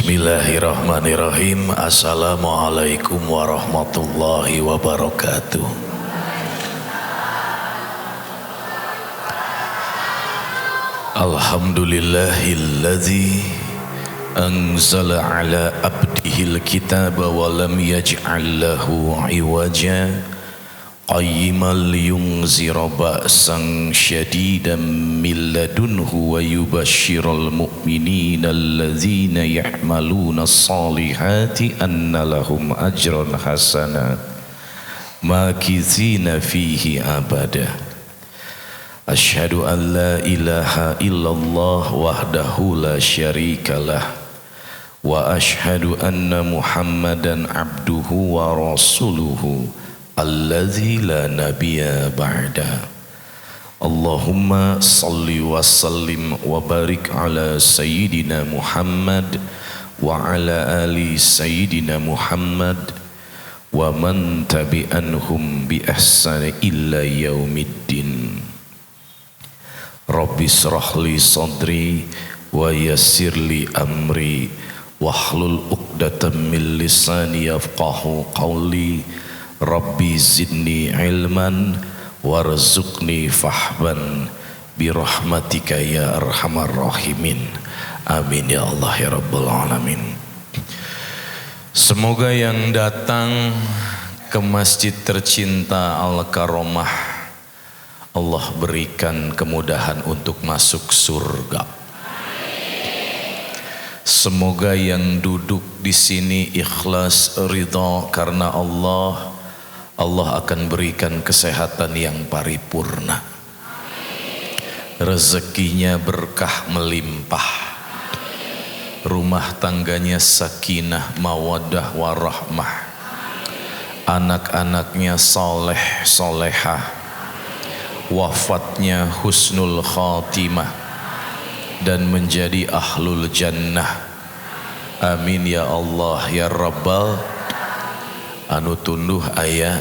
Bismillahirrahmanirrahim. Assalamualaikum warahmatullahi wabarakatuh. Alhamdulillahilladzi anzala ala abdihil kitaba wa lam yaj'al lahu iwaja qayyiman liyunzira ba'san syadidan min ladunhu wa yubashshiral mu'minina alladzina ya'maluna as-salihati anna lahum ajran hasana makithina fihi abada. Asyhadu an la ilaha illallah wahdahu la syarikalah wa asyhadu anna Muhammadan abduhu wa rasuluhu alladzi la nabiyya ba'da. Allahumma salli wa sallim wa barik ala sayyidina Muhammad wa ala ali sayyidina Muhammad wa man tabi'anhum bi ihsani illa yaumiddin. Rabbi shrah li sadri wa yassir li amri wahlul 'uqdatam min lisani yafqahu qawli. Rabbi zidni ilman warzuqni fahman birahmatika ya arhamar rahimin. Amin ya Allah ya rabbal alamin. Semoga yang datang ke masjid tercinta Al-Karomah Allah berikan kemudahan untuk masuk surga. Semoga yang duduk di sini ikhlas ridha karena Allah akan berikan kesehatan yang paripurna. Rezekinya berkah melimpah. Rumah tangganya sakinah mawaddah warahmah. Anak-anaknya saleh solehah. Wafatnya husnul khatimah dan menjadi ahlul jannah. Amin ya Allah ya Rabbal. Anu tunduh aya,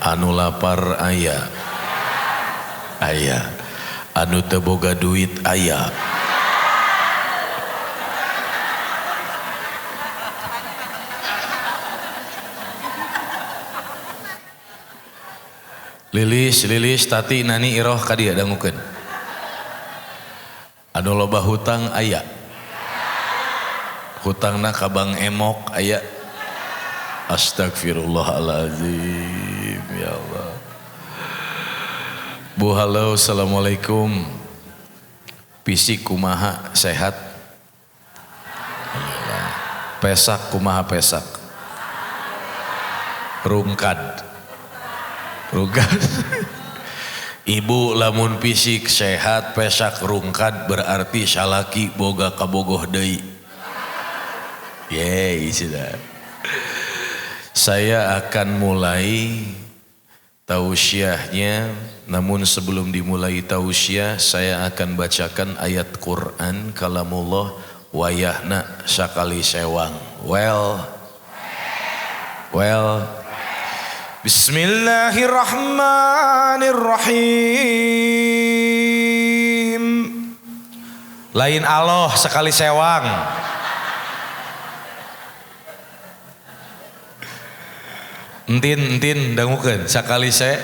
anu lapar aya, anu teu boga duit aya. Lilis tati nani iroh ka dieu dangukeun. Anu loba hutang aya. Hutangna ka Bang Emok aya. Astagfirullahaladzim ya Allah. Bu halo, assalamualaikum. Fisik kumaha sehat? Alhamdulillah. Pesak kumaha pesak? Rungkad. Ibu lamun fisik sehat pesak rungkad berarti salaki boga kabogoh deui. Yeay sudah. Saya akan mulai tausiahnya, namun sebelum dimulai tausiah saya akan bacakan ayat Quran kalamullah wayahna sakali sewang. Well. Bismillahirrahmanirrahim. Lain Allah sekali sewang. Entin dangukeun sakali se.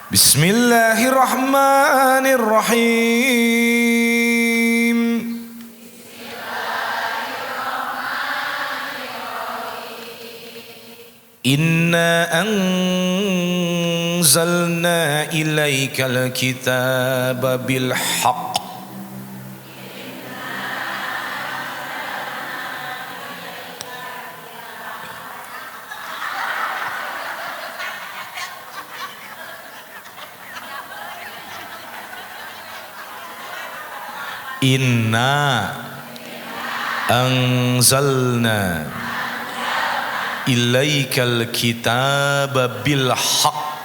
Bismillahirrahmanirrahim. Inna anzalna ilaikal kitaba bil haqq. Inna anzalna ilaikal kitaba bil haqq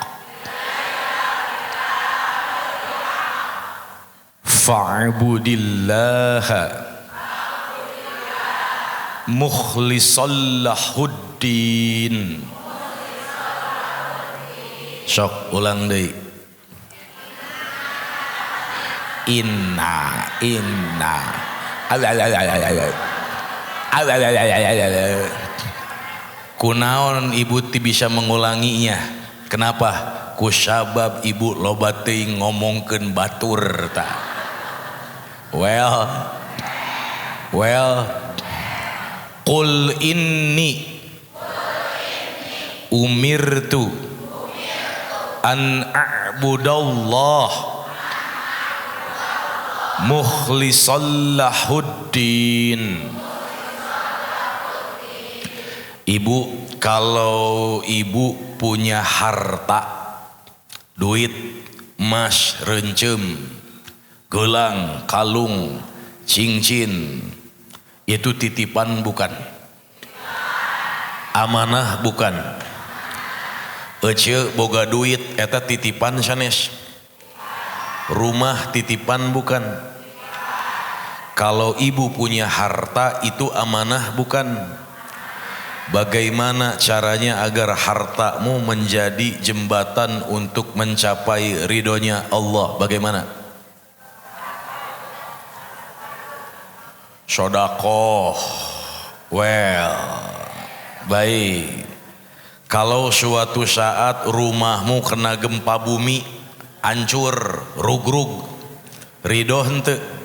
fa'budillaha mukhlishan lahuddin. Sok ulang deui. Inna Kunaon ibu ti bisa mengulanginya? Kenapa? Kusabab ibu loba teuing ngomongkeun batur ta. Well, qul inni umirtu an a'budallah mukhlishan lahuddin. Ibu, kalau ibu punya harta, duit, emas, rencem, gelang, kalung, cincin, itu titipan bukan? Amanah bukan? Ece boga duit eta titipan sanes. Rumah titipan bukan? Kalau ibu punya harta itu amanah bukan? Bagaimana caranya agar hartamu menjadi jembatan untuk mencapai ridhonya Allah? Bagaimana? Sodakoh. Well, baik. Kalau suatu saat rumahmu kena gempa bumi, hancur, rugrug, ridho henteu?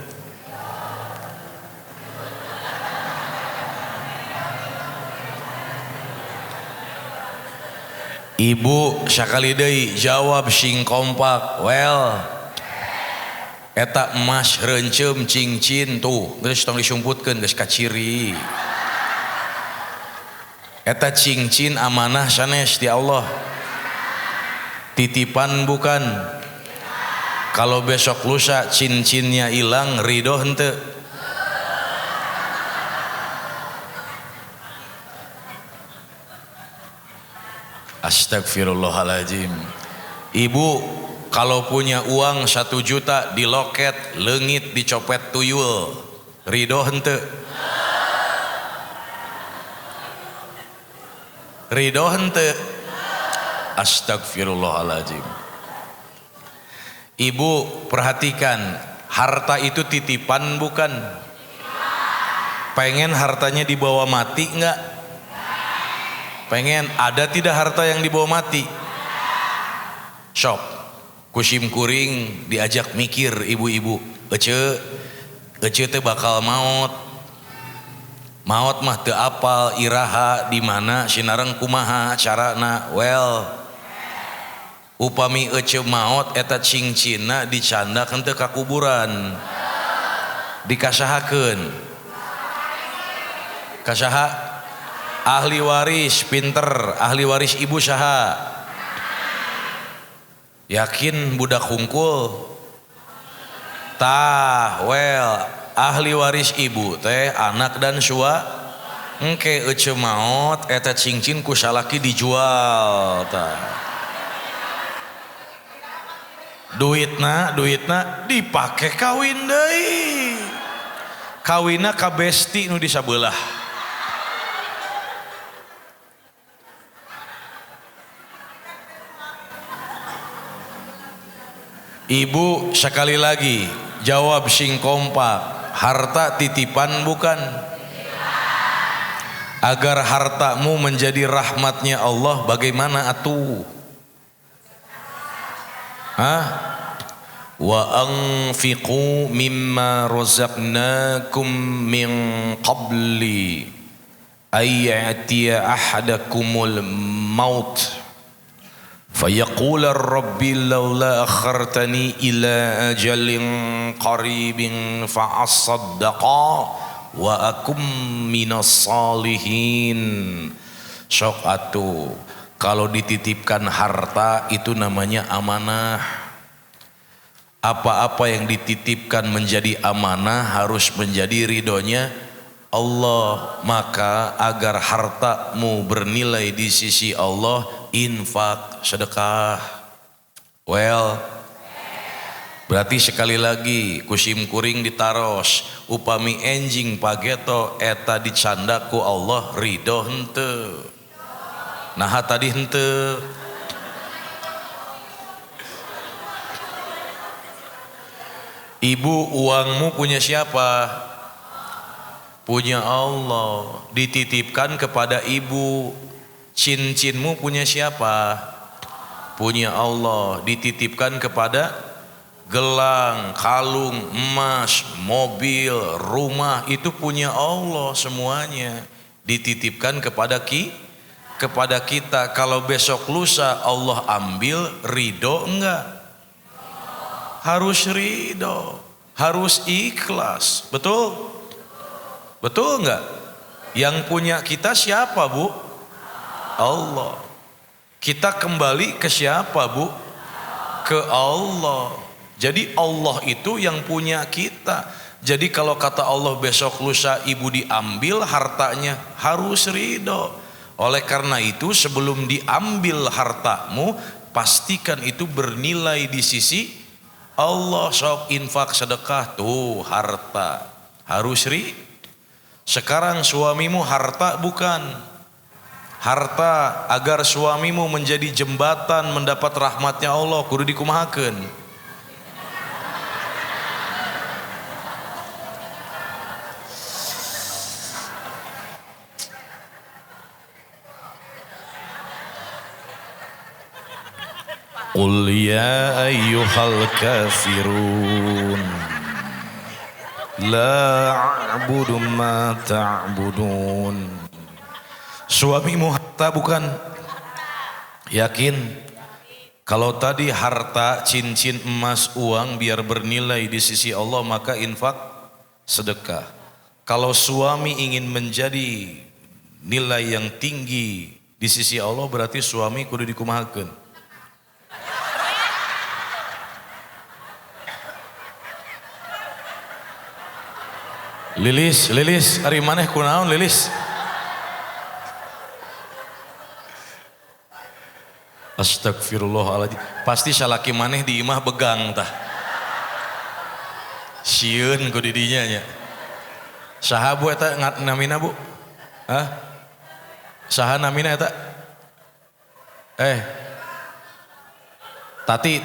Ibu sakali deui jawab sing kompak. Well, eta emas, rencem, cincin tuh geus tong disumputkeun geus kaciri. Eta cincin amanah sanes ti Allah. Titipan bukan? Kalau besok lusa cincinnya hilang, ridho henteu? Astagfirullahaladzim. Ibu kalau punya uang 1 juta di loket, leungit dicopet tuyul, ridho henteu? Ridho henteu? Astagfirullahaladzim. Ibu perhatikan, harta itu titipan bukan? Pengen hartanya dibawa mati enggak? Pengen. Ada tidak harta yang dibawa mati? Sok kusim kuring diajak mikir ibu-ibu, ece teh bakal maut mah teu apal iraha di mana sinareng kumaha carana. Well, upami ece maut eta cincinna dicandakeun teu ka kuburan, dikasahakeun kasaha? Ahli waris pinter, ahli waris ibu saha? Yakin budak hungkul? Tah, well, ahli waris ibu teh anak dan sua. Engke ece maot eta cincin ku salaki dijual tah. Duitna dipake kawin deui. Kawinna ka besti nu di sabelah. Ibu sekali lagi jawab sing kompak, harta titipan bukan? Agar hartamu menjadi rahmatnya Allah, bagaimana atuh? Wa anfiqu mimma razaqnakum min qabli ayyatiya ahadakumul maut فيقول ربي لولا أخرتني إلى أجل قريب فأصدق وأكن من الصالحين. Sok atuh, kalau dititipkan harta itu namanya amanah. Apa-apa yang dititipkan menjadi amanah harus menjadi ridhonya Allah. Maka agar hartamu bernilai di sisi Allah, infak, sedekah. Well, berarti sekali lagi kusim kuring ditaros, upami enjing pageto eta dicandaku Allah, ridho henteu? Nah tadi henteu? Ibu, uangmu punya siapa? Punya Allah. Dititipkan kepada ibu. Cincinmu punya siapa? Punya Allah. Dititipkan kepada gelang, kalung, emas, mobil, rumah, itu punya Allah semuanya. Dititipkan kepada kita. Kalau besok lusa Allah ambil, ridho enggak? Harus ridho, harus ikhlas. Betul? Betul enggak? Yang punya kita siapa, Bu? Allah. Kita kembali ke siapa, Bu? Ke Allah. Jadi Allah itu yang punya kita. Jadi kalau kata Allah besok lusa ibu diambil hartanya, harus ridho. Oleh karena itu sebelum diambil hartamu, pastikan itu bernilai di sisi Allah. Sok infak sedekah tuh harta. Harus ridho. Sekarang suamimu harta bukan? Harta agar suamimu menjadi jembatan mendapat rahmatnya Allah, kudu dikumahakeun. Qul ya ayyuhal kafirun la a'budu ma ta'budun. Suamimu harta bukan? Yakin? Kalau tadi harta, cincin, emas, uang biar bernilai di sisi Allah, maka infak, sedekah. Kalau suami ingin menjadi nilai yang tinggi di sisi Allah, berarti suami kudu dikumahakeun. Lilis, hari maneh kunaon Lilis? Astagfirullahaladzim. Pasti salaki maneh di imah begang tah. Sieun ku didinya nya. Saha Bu eta namina Bu? Hah? Saha namina eta? Tati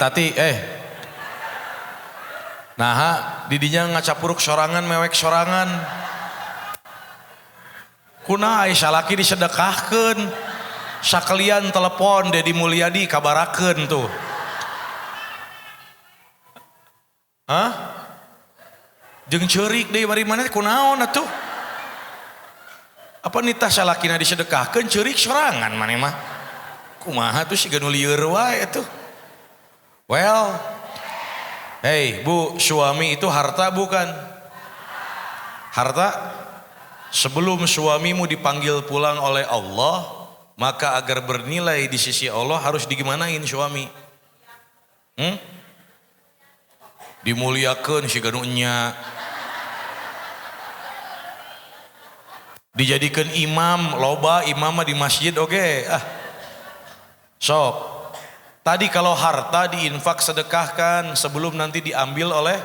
Naha didinya ngacapuruk sorangan mewek sorangan. Kuna ai salaki disedekahkeun. Sakalian telepon Dedi Mulyadi kabarakeun tuh. Hah? Jeung ceurik deui bari maneh kunaon atuh? Apa nitah salakina disedekahkeun ceurik sorangan maneh mah? Kumaha tuh siga nu lieur wae atuh. Well, hey Bu, suami itu harta bukan? Harta? Sebelum suamimu dipanggil pulang oleh Allah, maka agar bernilai di sisi Allah harus digimanain suami? Dimuliakeun siga nu enya. Dijadikan imam, loba imam di masjid oke. Sok. Tadi kalau harta diinfak sedekahkan sebelum nanti diambil oleh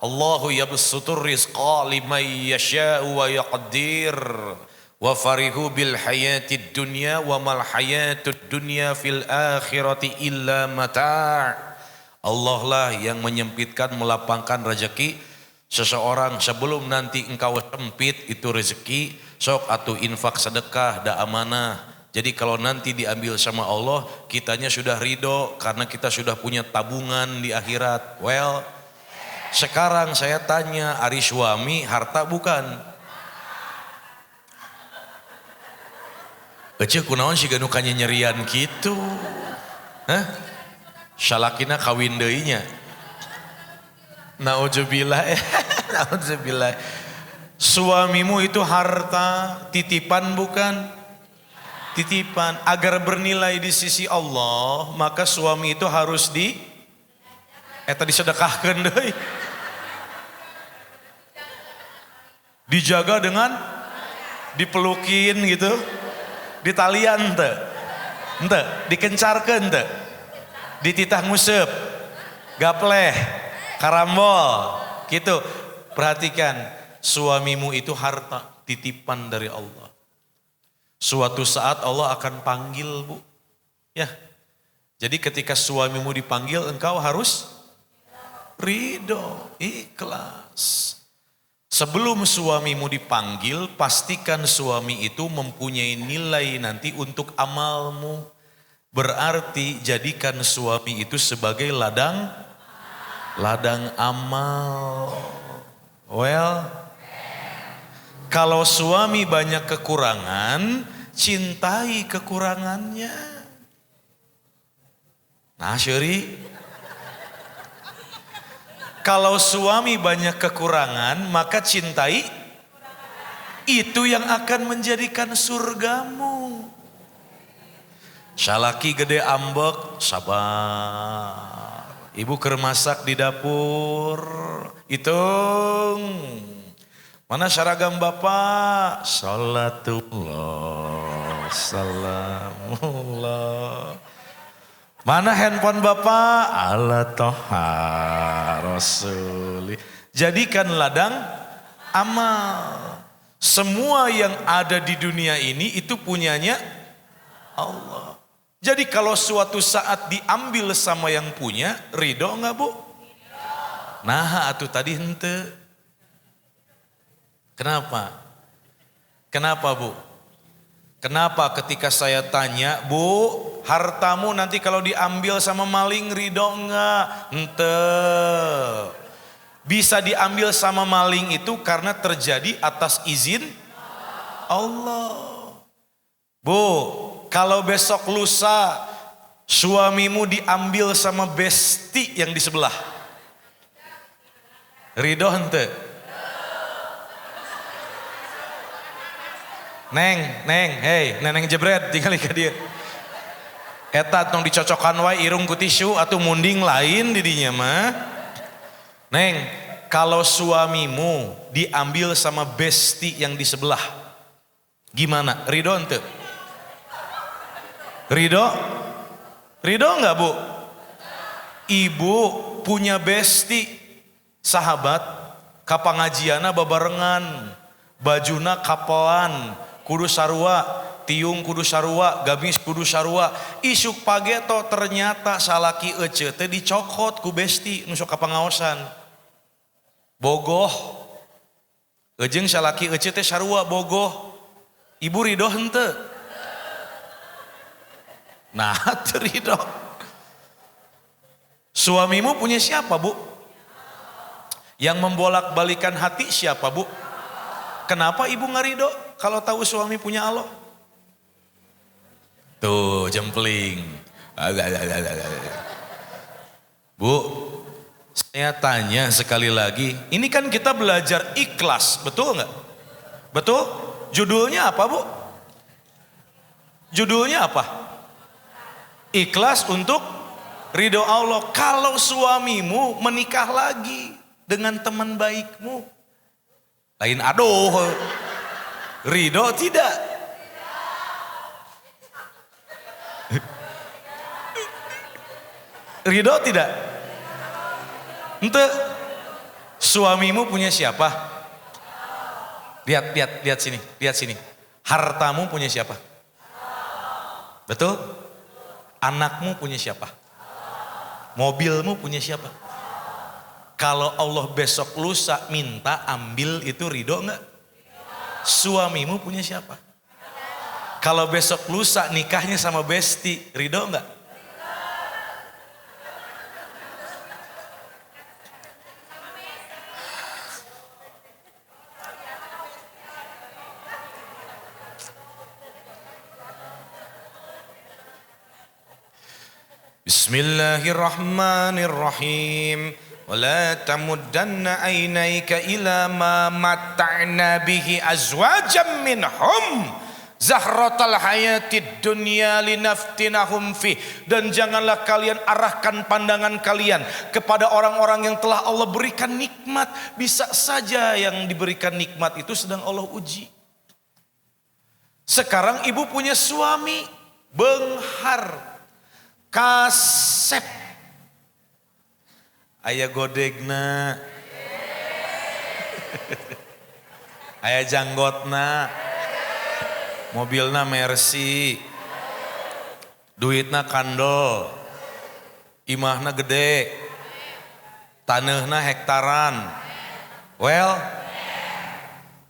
Allahu yabsutur rizqa liman yasha'u wa yaqdir wa farihu bil hayatid dunya wa mal hayatud dunya fil akhirati illa mata'. Allah lah yang menyempitkan melapangkan rezeki seseorang sebelum nanti engkau sempit itu rezeki. Sok atuh infak sedekah da amanah. Jadi kalau nanti diambil sama Allah, kitanya sudah ridho karena kita sudah punya tabungan di akhirat. Well, sekarang saya tanya, ari suami harta bukan? Ece kunaon siga nu nyerian gitu? Hah? Salakina kawin deui nya. Nauzubillah. Nauzubillah. Suamimu itu harta titipan bukan? Titipan. Agar bernilai di sisi Allah, maka suami itu harus disedekahkeun deui. Dijaga dengan dipelukin gitu, ditalian teu? Henteu, dikencarkeun teu? Dititah nguseup, gapleh, karambol, gitu. Perhatikan, suamimu itu harta titipan dari Allah. Suatu saat Allah akan panggil Bu. Ya. Jadi ketika suamimu dipanggil engkau harus ridho, ikhlas. Sebelum suamimu dipanggil, pastikan suami itu mempunyai nilai nanti untuk amalmu. Berarti jadikan suami itu sebagai ladang amal. Well, kalau suami banyak kekurangan, cintai kekurangannya. Nah, Syuri, kalau suami banyak kekurangan, maka cintai itu yang akan menjadikan surgamu. Salaki gede ambek, sabar. Ibu keur masak di dapur, hitung. Mana seragam bapak? Salatullah, salamullah. Mana handphone bapak? Ala toha rasuli. Jadikan ladang amal. Semua yang ada di dunia ini itu punyanya Allah. Jadi kalau suatu saat diambil sama yang punya, ridho enggak bu? Nah atuh tadi hente. Kenapa? Kenapa bu? Kenapa ketika saya tanya, bu, hartamu nanti kalau diambil sama maling ridho enggak? Ente. Bisa diambil sama maling itu karena terjadi atas izin Allah. Bu, kalau besok lusa suamimu diambil sama besti yang di sebelah, ridho ente? Neng, hei, neneng jebret, tinggal ke dia. Eta tong dicocokkan wae irung ku tisu atau munding lain didinya mah. Neng, kalau suamimu diambil sama besti yang di sebelah, gimana? Ridho ente? Ridho? Ridho enggak bu? Ibu punya besti, sahabat, kapangajiana babarengan, bajuna kapelan, kudu sarua, tiung kudu sarua, gamis kudu sarua. Isuk pageto ternyata salaki ece teh dicokot ku besti nusuk kapangaosan. Bogoh. Ejeng salaki ece teh sarua bogoh. Ibu ridho henteu? Nah, teu ridho. Suamimu punya siapa, Bu? Yang membolak-balikan hati siapa, Bu? Kenapa ibu nggak ridho kalau tahu suami punya Allah? Tuh jempling. Bu, saya tanya sekali lagi. Ini kan kita belajar ikhlas, betul nggak? Betul? Judulnya apa bu? Judulnya apa? Ikhlas untuk ridho Allah. Kalau suamimu menikah lagi dengan teman baikmu, lain aduh, ridho tidak? Ridho tidak? Ente, suamimu punya siapa? Lihat sini. Hartamu punya siapa? Betul? Anakmu punya siapa? Mobilmu punya siapa? Kalau Allah besok lusa minta ambil itu ridho enggak? Suamimu punya siapa? Kalau besok lusa nikahnya sama besti, ridho enggak? Bismillahirrahmanirrahim. Wala tamuddanna aynayka ila ma matta'na bihi azwajam minhum zahratal hayatid dunya linaftinahum fi. Dan janganlah kalian arahkan pandangan kalian kepada orang-orang yang telah Allah berikan nikmat. Bisa saja yang diberikan nikmat itu sedang Allah uji. Sekarang ibu punya suami benghar, kasep, aya godegna, aya janggotna, mobilna Mercy, duitna kandel, imahna gede, tanahna hektaran. Well,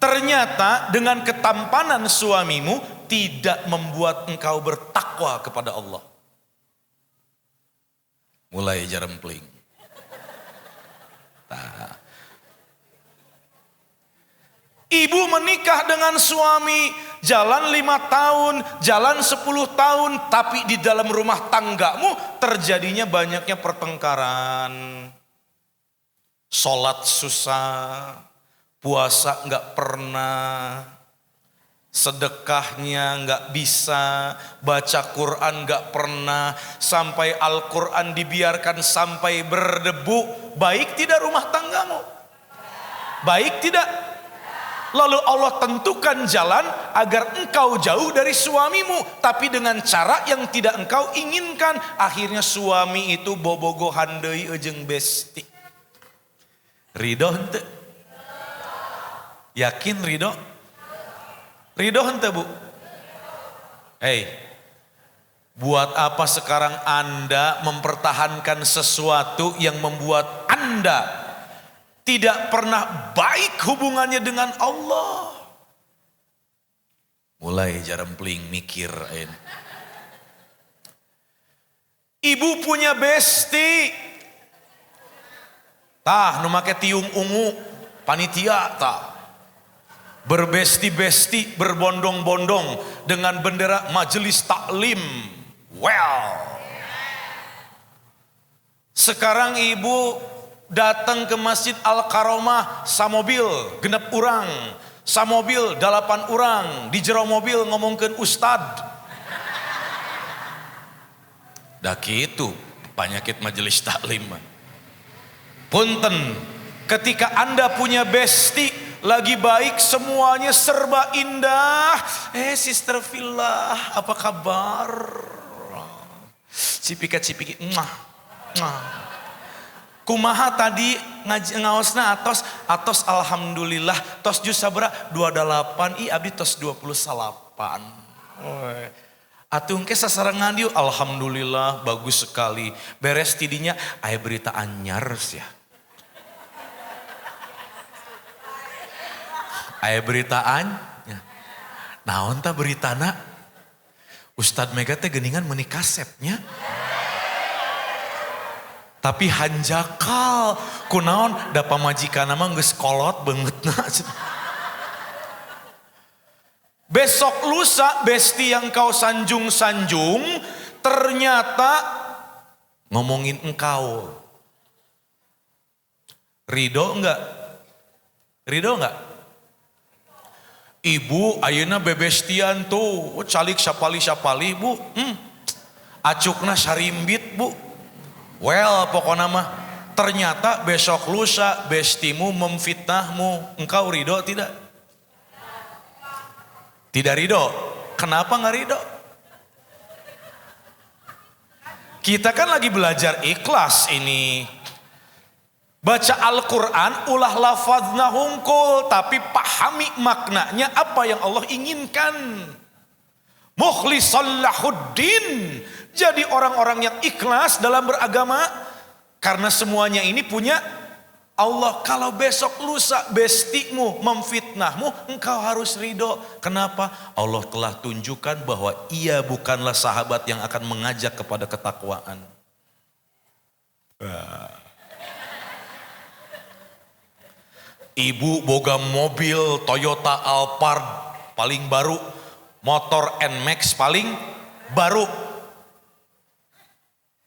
Ternyata dengan ketampanan suamimu tidak membuat engkau bertakwa kepada Allah. Mulai jarempling. Nah. Ibu menikah dengan suami, jalan 5 tahun, jalan 10 tahun, tapi di dalam rumah tanggamu terjadinya banyaknya pertengkaran. Sholat susah, puasa nggak pernah, sedekahnya nggak bisa, baca Quran nggak pernah, sampai Al-Quran dibiarkan sampai berdebu. Baik tidak rumah tanggamu? Baik tidak? Lalu Allah tentukan jalan agar engkau jauh dari suamimu, tapi dengan cara yang tidak engkau inginkan. Akhirnya suami itu bobogohan deui ejeng besti. Ridho henteu? Yakin ridho? Ridho henteu, Bu? Hei, buat apa sekarang Anda mempertahankan sesuatu yang membuat Anda tidak pernah baik hubungannya dengan Allah? Mulai jarempling mikir. Ibu punya besti. Tah nu make tiung ungu panitia tah. Berbesti-besti, berbondong-bondong dengan bendera majelis taklim. Well. Sekarang ibu datang ke Masjid Al-Karomah samobil genep urang, samobil 8 urang, di jero mobil ngomongkeun ustad. Da kitu penyakit majelis taklim. Punten, ketika Anda punya besti lagi baik, semuanya serba indah. Sister Villa, apa kabar? Cipika-cipiki, kumaha tadi ngaosna atos alhamdulillah tos jus sabra 28 abdi tos 28. Atuh engke sasarangan dieu alhamdulillah bagus sekali. Beres tidinya aya berita anyar sia. Aya berita anyar. Naon tah beritana? Ustad Mega teh geuningan meuni kasepnya. Tapi hanjakal, kunaon da pamajikanna mah geus kolot beungeutna. Besok lusa besti yang kau sanjung-sanjung ternyata ngomongin engkau. Ridho enggak? Ridho enggak? Ibu ayeuna bebestian tuh, calik sapali-sapali Bu. Acukna sarimbit Bu. Well pokoknya mah ternyata besok lusa bestimu memfitnahmu. Engkau ridho tidak? Tidak ridho. Kenapa nggak ridho? Kita kan lagi belajar ikhlas ini. Baca Al-Quran ulah lafadzna hungkul, tapi pahami maknanya apa yang Allah inginkan. Mukhlishan lahuddin. Jadi orang-orang yang ikhlas dalam beragama. Karena semuanya ini punya Allah. Kalau besok lusa bestimu memfitnahmu, engkau harus ridho. Kenapa? Allah telah tunjukkan bahwa ia bukanlah sahabat yang akan mengajak kepada ketakwaan. Ibu boga mobil Toyota Alphard paling baru, motor NMAX paling baru.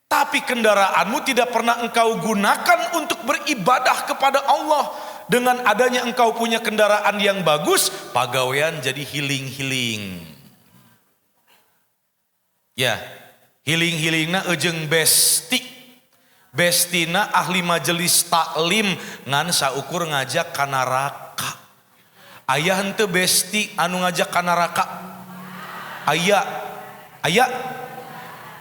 Tapi kendaraanmu tidak pernah engkau gunakan untuk beribadah kepada Allah. Dengan adanya engkau punya kendaraan yang bagus, pagawean jadi hiling-hiling. Ya, hiling-hilingna ejeng besti. Bestina ahli majelis taklim ngan saukur ngajak ka neraka. Aya henteu besti anu ngajak ka neraka? Aya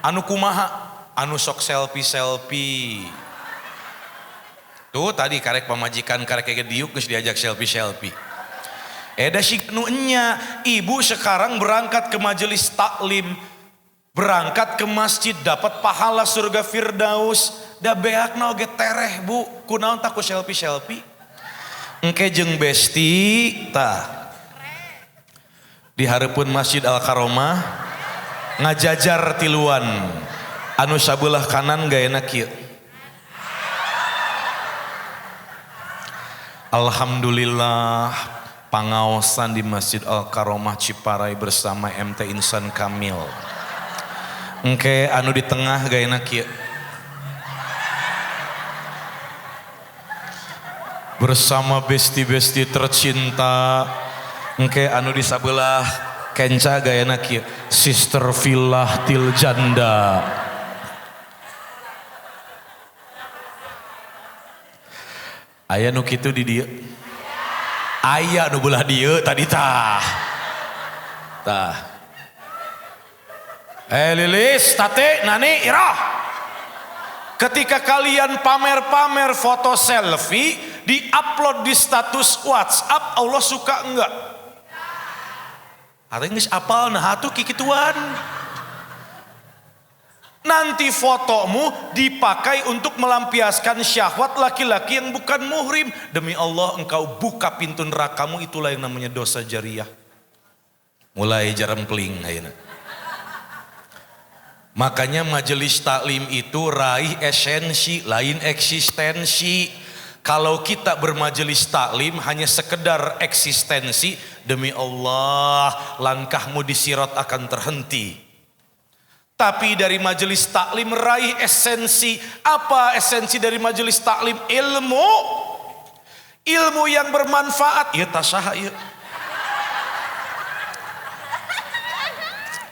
anu kumaha? Anu sok selfie. Tuh tadi karek pamajikan karek kayak diuk geus diajak selfie. Da si nu enya, ibu sekarang berangkat ke majelis taklim, berangkat ke masjid dapat pahala surga Firdaus. Da beakna oge tereh Bu, kunaon tak ku selfie. engke jeung besti tah di hareupeun Masjid Al-Karomah ngajajar tiluan anu sabelah kanan gayana kieu. Alhamdulillah pangaosan di Masjid Al-Karomah Ciparai bersama MT Insan Kamil. Engke anu di tengah gayana kieu. Bersama besti-besti tercinta. Engke anu di sabelah kenca gayana kieu. Sister Villah Tiljanda. Aya nu kitu di dieu. Aya nu belah dieu tadi tah. Tah. Lilis, tate, nani, irah. Ketika kalian pamer-pamer foto selfie, di-upload di status WhatsApp, Allah suka enggak? Ada geus apal nah atuh kikituan. Nanti fotomu dipakai untuk melampiaskan syahwat laki-laki yang bukan muhrim. Demi Allah engkau buka pintu nerakamu, itulah yang namanya dosa jariyah. Mulai jarempling ayeuna. Makanya majelis taklim itu raih esensi, lain eksistensi. Kalau kita bermajelis taklim hanya sekedar eksistensi, demi Allah langkahmu di sirat akan terhenti. Tapi dari majelis taklim raih esensi. Apa esensi dari majelis taklim? Ilmu. Ilmu yang bermanfaat. Ya tasaha ya.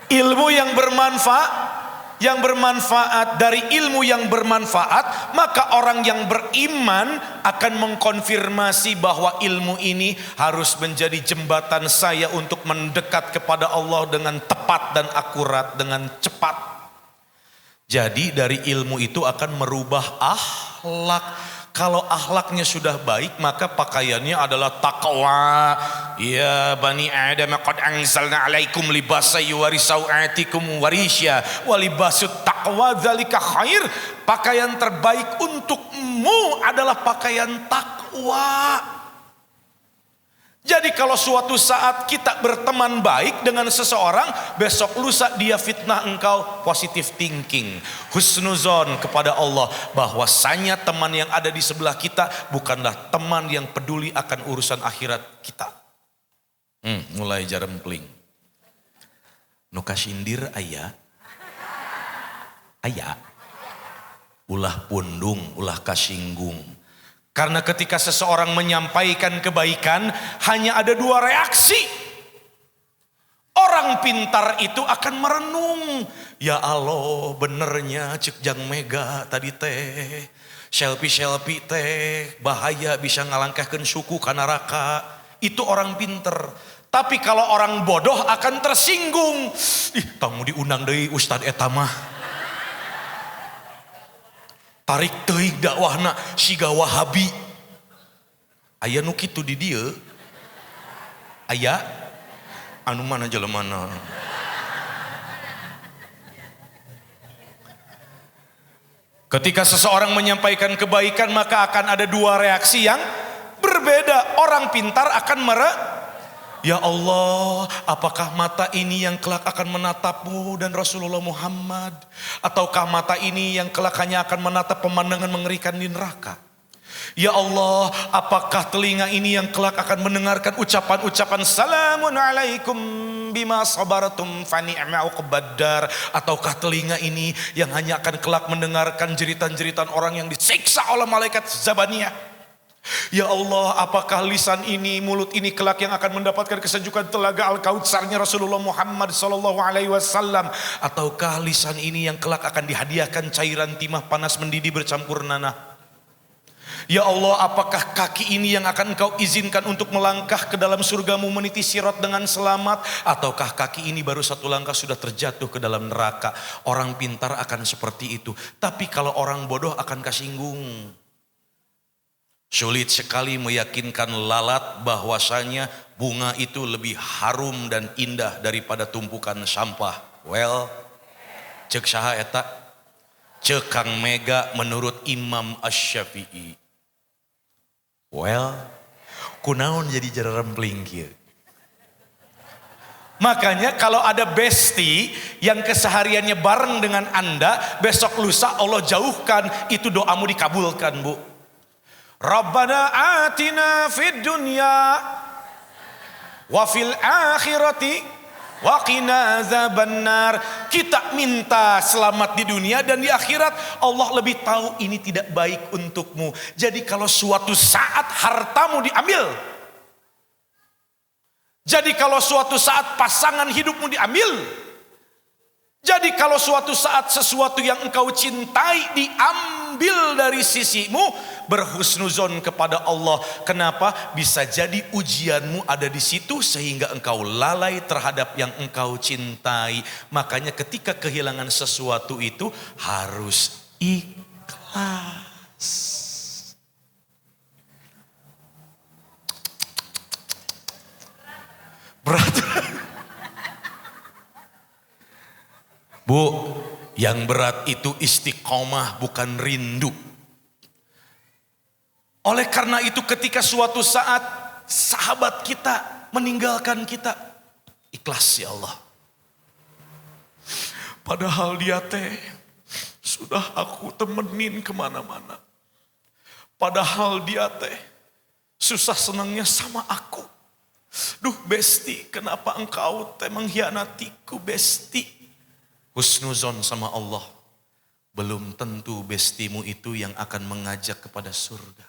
Ilmu yang bermanfaat. Yang bermanfaat, dari ilmu yang bermanfaat, maka orang yang beriman akan mengkonfirmasi bahwa ilmu ini harus menjadi jembatan saya untuk mendekat kepada Allah dengan tepat dan akurat, dengan cepat. Jadi dari ilmu itu akan merubah akhlak. Kalau akhlaknya sudah baik, maka pakaiannya adalah taqwa. Ya bani Adam, qad anzalna alaikum libasa yuwari sawatikum warisya wa libasut taqwa dzalika khair. Pakaian terbaik untukmu adalah pakaian takwa. Jadi kalau suatu saat kita berteman baik dengan seseorang, besok lusa dia fitnah engkau, positive thinking, husnuzon kepada Allah bahwasanya teman yang ada di sebelah kita bukanlah teman yang peduli akan urusan akhirat kita. Mulai jarempling. Nu kasindir aya. Ulah pundung, ulah kasinggung. Karena ketika seseorang menyampaikan kebaikan, hanya ada dua reaksi. Orang pintar itu akan merenung. Ya Allah, benernya cek jang mega tadi teh. Selfie teh, bahaya bisa ngalangkahkeun suku ka neraka. Itu orang pintar. Tapi kalau orang bodoh akan tersinggung. Tamu diundang deui Ustad eta mah. Tarik teuing dakwahna siga Wahabi. Aya nu kitu di dieu. Aya anu mana jelemana. Ketika seseorang menyampaikan kebaikan, maka akan ada dua reaksi yang berbeda. Orang pintar akan ya Allah, apakah mata ini yang kelak akan menatapmu dan Rasulullah Muhammad? Ataukah mata ini yang kelak hanya akan menatap pemandangan mengerikan di neraka? Ya Allah, apakah telinga ini yang kelak akan mendengarkan ucapan-ucapan salamun alaikum bima sabartum fa ni'ma uqbaddar? Ataukah telinga ini yang hanya akan kelak mendengarkan jeritan-jeritan orang yang disiksa oleh malaikat Zabaniyah? Ya Allah, apakah lisan ini, mulut ini kelak yang akan mendapatkan kesejukan telaga Al-Kautsarnya Rasulullah Muhammad sallallahu alaihi wasallam? Ataukah lisan ini yang kelak akan dihadiahkan cairan timah panas mendidih bercampur nanah? Ya Allah, apakah kaki ini yang akan Engkau izinkan untuk melangkah ke dalam surgamu meniti sirat dengan selamat? Ataukah kaki ini baru satu langkah sudah terjatuh ke dalam neraka? Orang pintar akan seperti itu. Tapi kalau orang bodoh akan kasinggung. Sulit sekali meyakinkan lalat bahwasanya bunga itu lebih harum dan indah daripada tumpukan sampah. Well, cek saha eta? Cek Kang Mega menurut Imam Asy-Syafi'i. Well, Kunaon jadi jararempling kieu. Makanya kalau ada bestie yang kesehariannya bareng dengan Anda, besok lusa Allah jauhkan, itu doamu dikabulkan, Bu. Rabbana atina fid dunya wa fil akhirati wa qina azabannar. Kita minta selamat di dunia dan di akhirat. Allah lebih tahu ini tidak baik untukmu. Jadi kalau suatu saat hartamu diambil, jadi kalau suatu saat pasangan hidupmu diambil, jadi kalau suatu saat sesuatu yang engkau cintai diambil dari sisimu, berhusnuzon kepada Allah. Kenapa? Bisa jadi ujianmu ada di situ sehingga engkau lalai terhadap yang engkau cintai. Makanya ketika kehilangan sesuatu itu harus ikhlas. Berat. Bu, yang berat itu istiqomah, bukan rindu. Oleh karena itu ketika suatu saat sahabat kita meninggalkan kita, ikhlas ya Allah. Padahal dia sudah aku temenin kemana-mana. Padahal dia susah senangnya sama aku. Duh besti, kenapa engkau mengkhianatiku besti? Husnuzon sama Allah. Belum tentu bestimu itu yang akan mengajak kepada surga.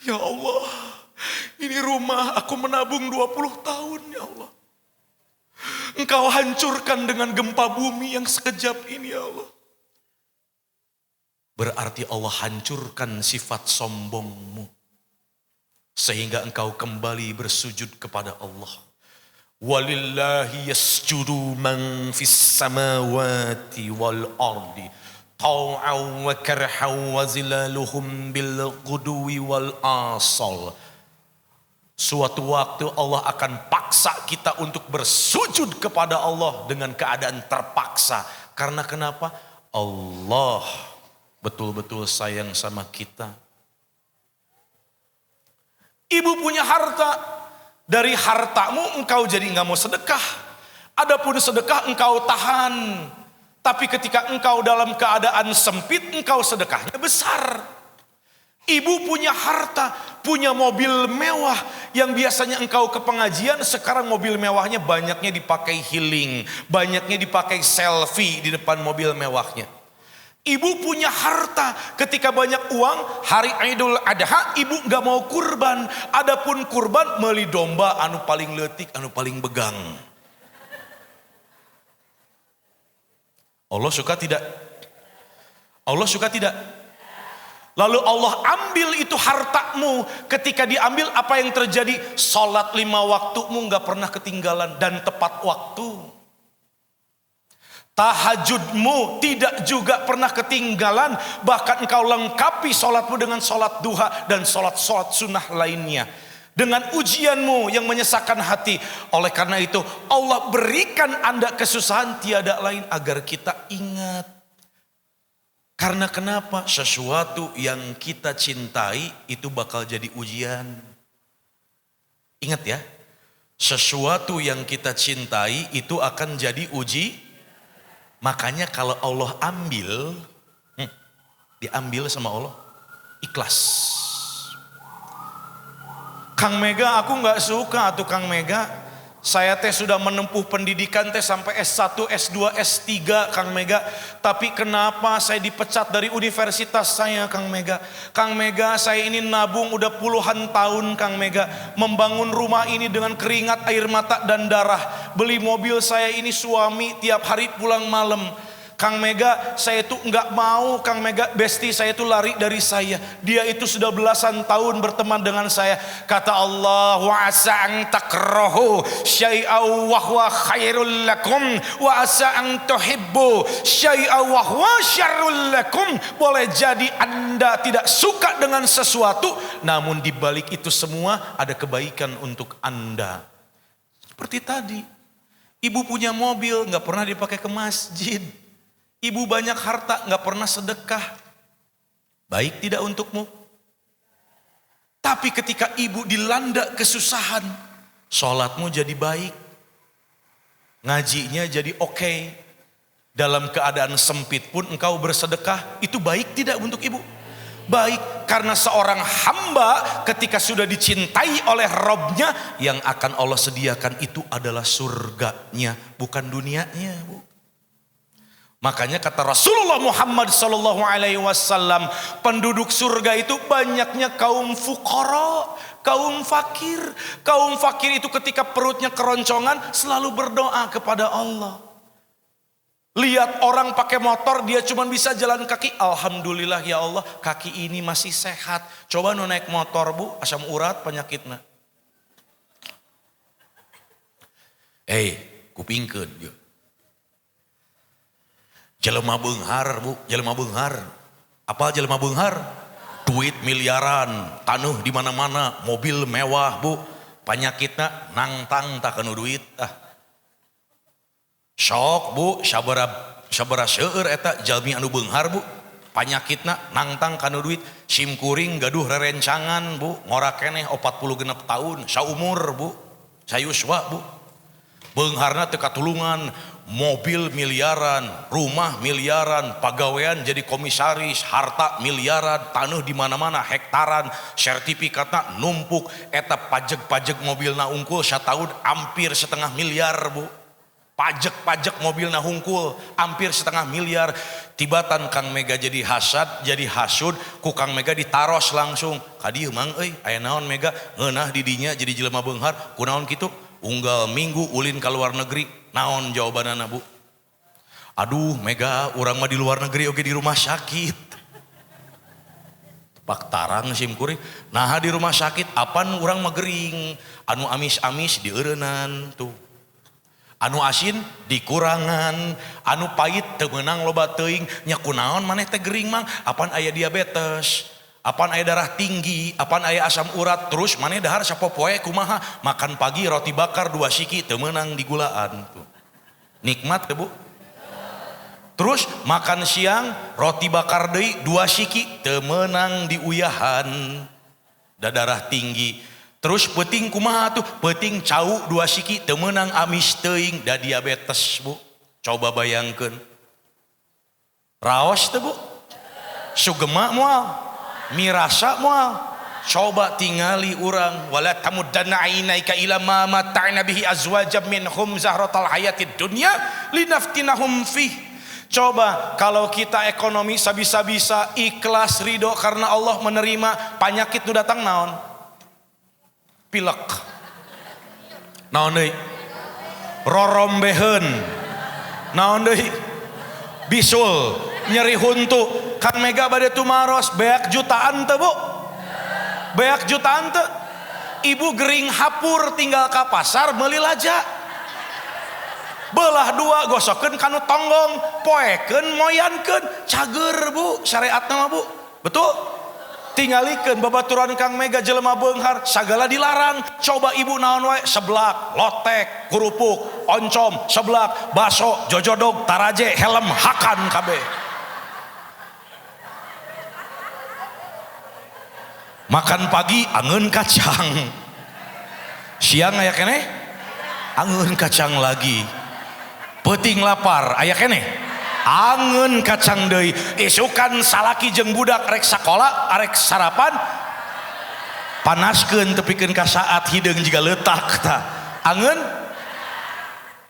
Ya Allah, ini rumah aku menabung 20 tahun ya Allah. Engkau hancurkan dengan gempa bumi yang sekejap ini ya Allah. Berarti Allah hancurkan sifat sombongmu. Sehingga engkau kembali bersujud kepada Allah. Walillahi yasjudu man fis samawati wal ardi tau'an wa karhan wa zilaluhum bil ghudwi wal asal. Suatu waktu Allah akan paksa kita untuk bersujud kepada Allah dengan keadaan terpaksa. Karena kenapa? Allah betul-betul sayang sama kita. Ibu punya harta, dari hartamu engkau jadi enggak mau sedekah. Adapun sedekah engkau tahan. Tapi ketika engkau dalam keadaan sempit, engkau sedekahnya besar. Ibu punya harta, punya mobil mewah. Yang biasanya engkau ke pengajian, sekarang mobil mewahnya banyaknya dipakai healing. Banyaknya dipakai selfie di depan mobil mewahnya. Ibu punya harta, ketika banyak uang, hari Idul Adha ibu gak mau kurban. Adapun kurban meuli domba anu paling leutik, anu paling begang. Allah suka tidak? Allah suka tidak? Lalu Allah ambil itu hartamu. Ketika diambil apa yang terjadi? Salat 5 waktumu gak pernah ketinggalan dan tepat waktu. Tahajudmu tidak juga pernah ketinggalan. Bahkan engkau lengkapi sholatmu dengan sholat duha dan sholat-sholat sunnah lainnya. Dengan ujianmu yang menyesakan hati. Oleh karena itu Allah berikan Anda kesusahan tiada lain agar kita ingat. Karena kenapa? Sesuatu yang kita cintai itu bakal jadi ujian. Ingat ya. Sesuatu yang kita cintai itu akan jadi uji. Makanya kalau Allah ambil, diambil sama Allah, ikhlas. Kang Mega, aku gak suka tuh Kang Mega. Saya sudah menempuh pendidikan sampai S1, S2, S3 Kang Mega. Tapi kenapa saya dipecat dari universitas saya Kang Mega? Kang Mega, saya ini nabung udah puluhan tahun Kang Mega. Membangun rumah ini dengan keringat, air mata dan darah. Beli mobil saya ini suami tiap hari pulang malam. Kang Mega, saya itu enggak mau Kang Mega bestie saya itu lari dari saya. Dia itu sudah belasan tahun berteman dengan saya. Kata Allah, wa asa an takrahu syai'aw wa huwa khairul lakum wa asa an tuhibbu syai'aw wa huwa syarrul lakum. Boleh jadi Anda tidak suka dengan sesuatu, namun di balik itu semua ada kebaikan untuk Anda. Seperti tadi, ibu punya mobil enggak pernah dipakai ke masjid. Ibu banyak harta, gak pernah sedekah. Baik tidak untukmu? Tapi ketika ibu dilanda kesusahan, sholatmu jadi baik, ngajinya jadi oke. Dalam keadaan sempit pun engkau bersedekah, itu baik tidak untuk ibu? Baik, karena seorang hamba ketika sudah dicintai oleh Robnya, yang akan Allah sediakan itu adalah surganya, bukan dunianya, Bu. Makanya kata Rasulullah Muhammad SAW, penduduk surga itu banyaknya kaum fuqara, kaum fakir. Kaum fakir itu ketika perutnya keroncongan selalu berdoa kepada Allah. Lihat orang pakai motor, dia cuma bisa jalan kaki. Alhamdulillah ya Allah, kaki ini masih sehat. Coba nu naik motor, Bu, asam urat penyakitna. Kupingkeun yuk. Jelema beunghar, Bu, jelema beunghar. Apa jelema beunghar? Duit miliaran, tanuh di mana-mana, mobil mewah, Bu. Penyakitna nangtang tak kanu duit. Sok, Bu, sabara seueur eta jalmi anu beunghar, Bu. Panyakitna nangtang kanu duit, sim kuring gaduh rerencangan, Bu, ngora keneh 46 tahun, saumur, Bu, sayuswa, Bu. Beungharna teu katulungan, mobil miliaran, rumah miliaran, pagawean jadi komisaris, harta miliaran, taneuh di mana-mana hektaran, sertifikatna numpuk, eta pajeg-pajeg mobilna unggul sataun hampir 1,5 miliar, Bu. Pajak mobilna hungkul hampir 1,5 miliar. Tibatan Kang Mega jadi hasad, jadi hasud, ku Kang Mega ditaros langsung. Kadieu mang euy, aya naon Mega? Ngeunah di dinya jadi jelema beunghar, kunaon kitu? Unggal minggu ulin ka luar negeri. Naon jawabanana, Bu? Aduh Mega, urang mah di luar negeri oge di rumah sakit. Pak tarang sim kuring. Nah di rumah sakit apan urang mah gering, anu amis-amis dieureunnan tuh. Anu asin dikurangan, anu pahit teu meunang loba teuing. Nya kunaon maneh teh gering mang? Apan aya diabetes, apan aya darah tinggi, apan aya asam urat, terus maneh dahar sapopoe kumaha? Makan pagi roti bakar 2 siki teu meunang digulaan tuh. Nikmat teu, Bu? Terus makan siang roti bakar deui 2 siki teu meunang diuyahan. Da darah tinggi. Terus peuting kumaha tuh? Peuting cau 2 siki teu meunang amis teuing da diabetes, Bu. Coba bayangkeun. Raos teu, Bu? Sugema moal, mirasa moal. Coba tingali urang, wala tamuddanna ainaika ila ma mata'na bihi azwajam minhum zahratal hayatid dunya linaftinahum fih. Coba kalau kita ekonomi sabisa-bisa ikhlas ridho karena Allah menerima, penyakit nu datang naon? Pilek, naon deui? Rorombeheun, naon deui? Bisul, nyeri huntu. Kang Mega bade tumaros beak jutaan teu, Bu? Beak jutaan teu? Ibu gering hapur tinggal ka pasar meuli laja. Belah 2 gosokeun kanu tonggong, poekeun moyankeun, cager, Bu, syariatna mah, Bu. Betul? Tingalikeun babaturan Kang Mega jelema beunghar sagala dilarang. Coba ibu naon wae? Seblak, lotek, kerupuk, oncom, seblak, baso, jojodog, taraje, helm, hakan kabeh. Makan pagi angeun kacang. Siang aya keneh? Angeun kacang lagi. Peuting lapar aya keneh? Angeun kacang deui. Isukan salaki jeung budak rek sakola, arek sarapan, panaskeun tepikeun ka saat hideung jiga leutak tah. Angeun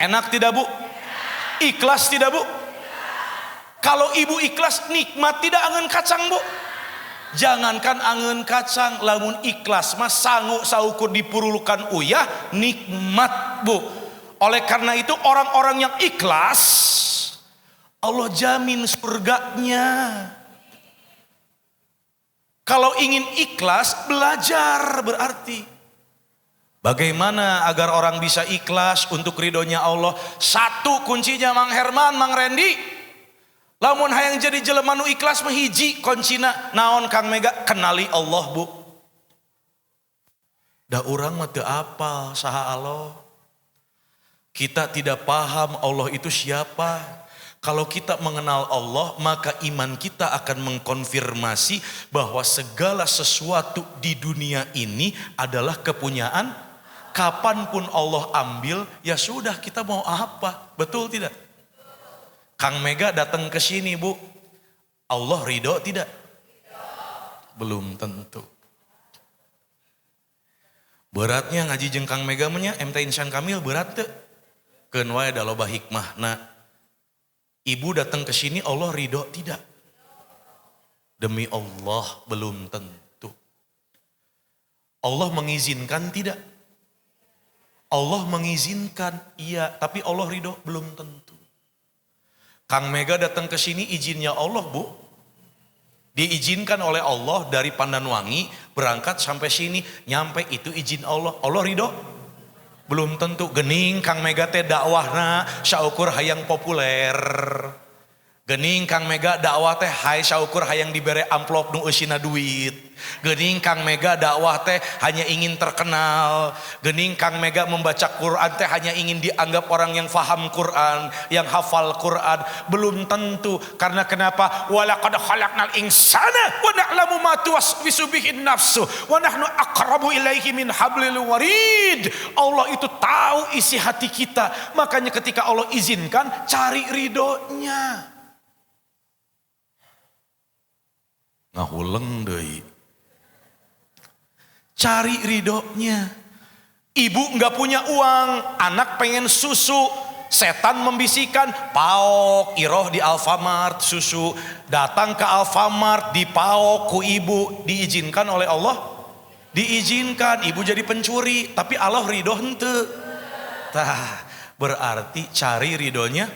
enak tidak, Bu? Ikhlas tidak, Bu? Kalau ibu ikhlas nikmat tidak angeun kacang, Bu? Jangankan angeun kacang, lamun ikhlas mah sangu saukur dipurulukan uyah nikmat, Bu. Oleh karena itu orang-orang yang ikhlas Allah jamin surganya. Kalau ingin ikhlas, belajar berarti. Bagaimana agar orang bisa ikhlas untuk ridhonya Allah? 1 kuncinya Mang Herman, Mang Randy. Lamun hayang jadi jelema nu ikhlas mah hiji kuncina naon Kang Mega? Kenali Allah, Bu. Da urang mah teu apal saha Allah. Kita tidak paham Allah itu siapa. Kalau kita mengenal Allah, maka iman kita akan mengkonfirmasi bahwa segala sesuatu di dunia ini adalah kepunyaan. Kapanpun Allah ambil, ya sudah, kita mau apa? Betul tidak? Kang Mega datang ke sini, Bu. Allah ridho tidak? Belum tentu. Beratnya ngaji jeung Kang Mega nya MT Insan Kamil berat teu? Keun wae da loba hikmahna. Ibu datang ke sini Allah ridho tidak? Demi Allah belum tentu. Allah mengizinkan tidak? Allah mengizinkan, iya, tapi Allah ridho belum tentu. Kang Mega datang ke sini izinnya Allah, Bu. Diizinkan oleh Allah dari Pandanwangi berangkat sampai sini, nyampe itu izin Allah. Allah ridho? Belum tentu. Gening Kang Mega teh dakwahna saukur hayang populer. Gening Kang Mega dakwah teh hai saukur hayang dibere amplop nu eusina duit. Gening Kang Mega dakwah teh hanya ingin terkenal. Gening Kang Mega membaca Quran teh hanya ingin dianggap orang yang faham Quran, yang hafal Quran. Belum tentu. Karena kenapa? Walaqad khalaqnal insana wa na'lamu ma tuwaswisu bihi nafsu wa nahnu aqrabu ilaihi min hablil warid. Allah itu tahu isi hati kita. Makanya ketika Allah izinkan, cari ridhonya. Ngahuleng deui. Cari ridhonya. Ibu nggak punya uang, anak pengen susu, setan membisikkan, paok iroh di Alfamart susu, datang ke Alfamart dipaok ku ibu, diizinkan oleh Allah? Diizinkan, ibu jadi pencuri, tapi Allah ridho henteu. Tah, berarti cari ridhonya.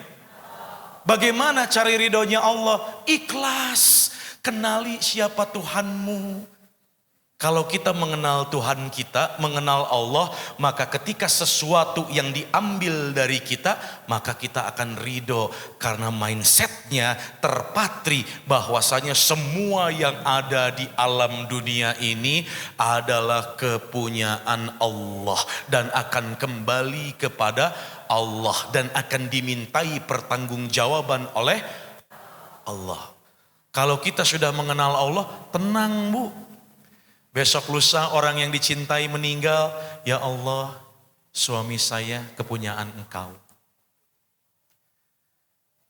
Bagaimana cari ridhonya Allah? Ikhlas. Kenali siapa Tuhanmu. Kalau kita mengenal Tuhan kita, mengenal Allah, maka ketika sesuatu yang diambil dari kita, maka kita akan ridho. Karena mindsetnya terpatri bahwasanya semua yang ada di alam dunia ini adalah kepunyaan Allah. Dan akan kembali kepada Allah. Dan akan dimintai pertanggungjawaban oleh Allah. Kalau kita sudah mengenal Allah, tenang, Bu. Besok lusa orang yang dicintai meninggal, ya Allah, suami saya kepunyaan Engkau.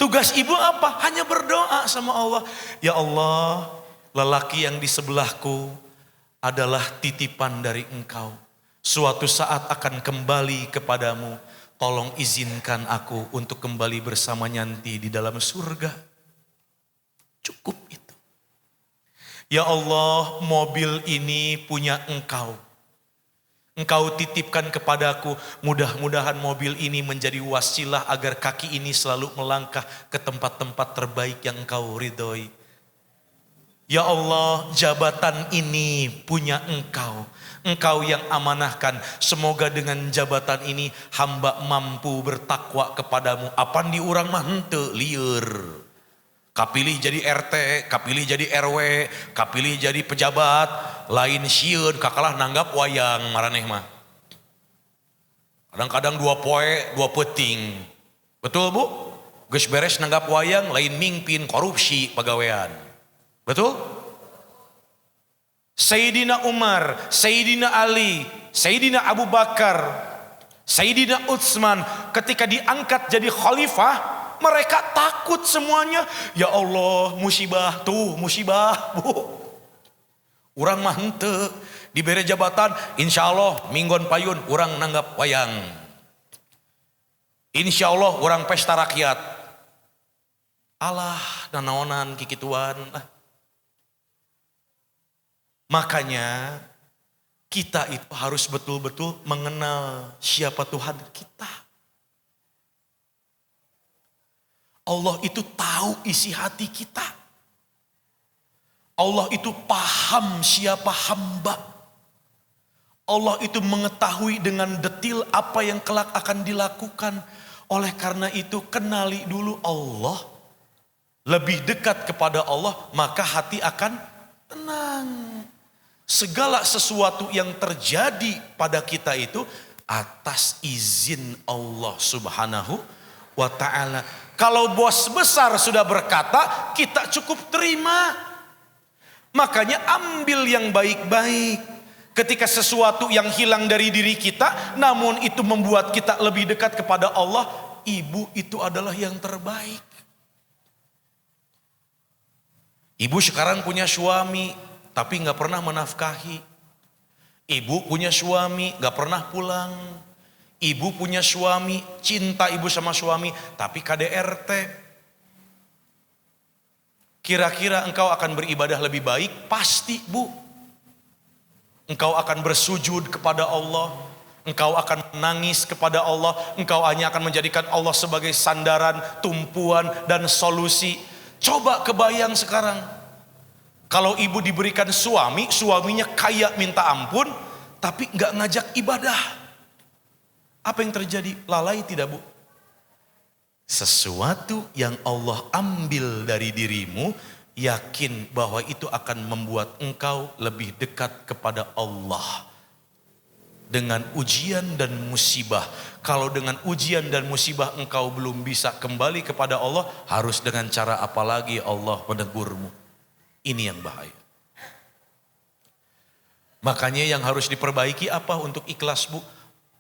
Tugas ibu apa? Hanya berdoa sama Allah. Ya Allah, lelaki yang di sebelahku adalah titipan dari Engkau. Suatu saat akan kembali kepadamu. Tolong izinkan aku untuk kembali bersamanya nanti di dalam surga. Cukup itu. Ya Allah, mobil ini punya Engkau. Engkau titipkan kepadaku. Mudah-mudahan mobil ini menjadi wasilah agar kaki ini selalu melangkah ke tempat-tempat terbaik yang Engkau ridhoi. Ya Allah, jabatan ini punya Engkau. Engkau yang amanahkan. Semoga dengan jabatan ini hamba mampu bertakwa kepadamu. Apan di urang mah henteu lieur. Kapilih jadi RT, kapilih jadi RW, kapilih jadi pejabat, lain sieun kakalah nanggap wayang maraneh mah. Kadang-kadang 2 poe, 2 peuting. Betul, Bu? Geus beres nanggap wayang, lain mingpin korupsi pagawean. Betul? Sayyidina Umar, Sayyidina Ali, Sayyidina Abu Bakar, Sayyidina Utsman ketika diangkat jadi khalifah, mereka takut semuanya. Ya Allah, musibah tuh, musibah, Bu. Urang mah henteu dibere jabatan, insya Allah minggon payun urang nanggap wayang. Insya Allah urang pesta rakyat. Alah, nanaonan kikituan. Makanya kita itu harus betul-betul mengenal siapa Tuhan kita. Allah itu tahu isi hati kita. Allah itu paham siapa hamba. Allah itu mengetahui dengan detil apa yang kelak akan dilakukan. Oleh karena itu kenali dulu Allah. Lebih dekat kepada Allah, maka hati akan tenang. Segala sesuatu yang terjadi pada kita itu atas izin Allah Subhanahu wa ta'ala. Kalau bos besar sudah berkata, kita cukup terima. Makanya ambil yang baik-baik. Ketika sesuatu yang hilang dari diri kita, namun itu membuat kita lebih dekat kepada Allah, ibu itu adalah yang terbaik. Ibu sekarang punya suami, tapi gak pernah menafkahi. Ibu punya suami, gak pernah pulang. Ibu punya suami, cinta ibu sama suami, tapi KDRT. Kira-kira engkau akan beribadah lebih baik? Pasti, Bu. Engkau akan bersujud kepada Allah. Engkau akan menangis kepada Allah. Engkau hanya akan menjadikan Allah sebagai sandaran, tumpuan, dan solusi. Coba kebayang sekarang. Kalau ibu diberikan suami, suaminya kaya minta ampun, tapi gak ngajak ibadah. Apa yang terjadi? Lalai tidak, Bu? Sesuatu yang Allah ambil dari dirimu, yakin bahwa itu akan membuat engkau lebih dekat kepada Allah. Dengan ujian dan musibah. Kalau dengan ujian dan musibah engkau belum bisa kembali kepada Allah, harus dengan cara apa lagi Allah menegurmu? Ini yang bahaya. Makanya yang harus diperbaiki apa untuk ikhlas, Bu?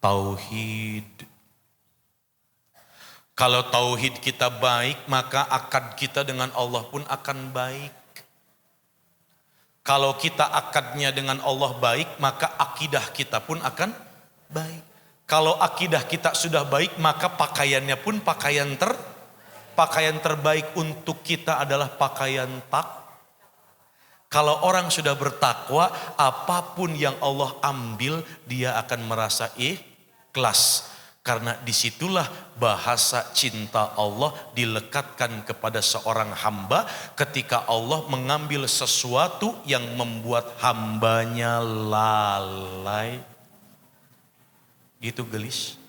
Tauhid. Kalau tauhid kita baik, maka akad kita dengan Allah pun akan baik. Kalau kita akadnya dengan Allah baik, maka akidah kita pun akan baik. Kalau akidah kita sudah baik, maka pakaiannya pun pakaian terbaik untuk kita adalah pakaian takwa. Kalau orang sudah bertakwa, apapun yang Allah ambil, dia akan merasa ikhlas. Karena disitulah bahasa cinta Allah dilekatkan kepada seorang hamba ketika Allah mengambil sesuatu yang membuat hambanya lalai. Gitu gelis.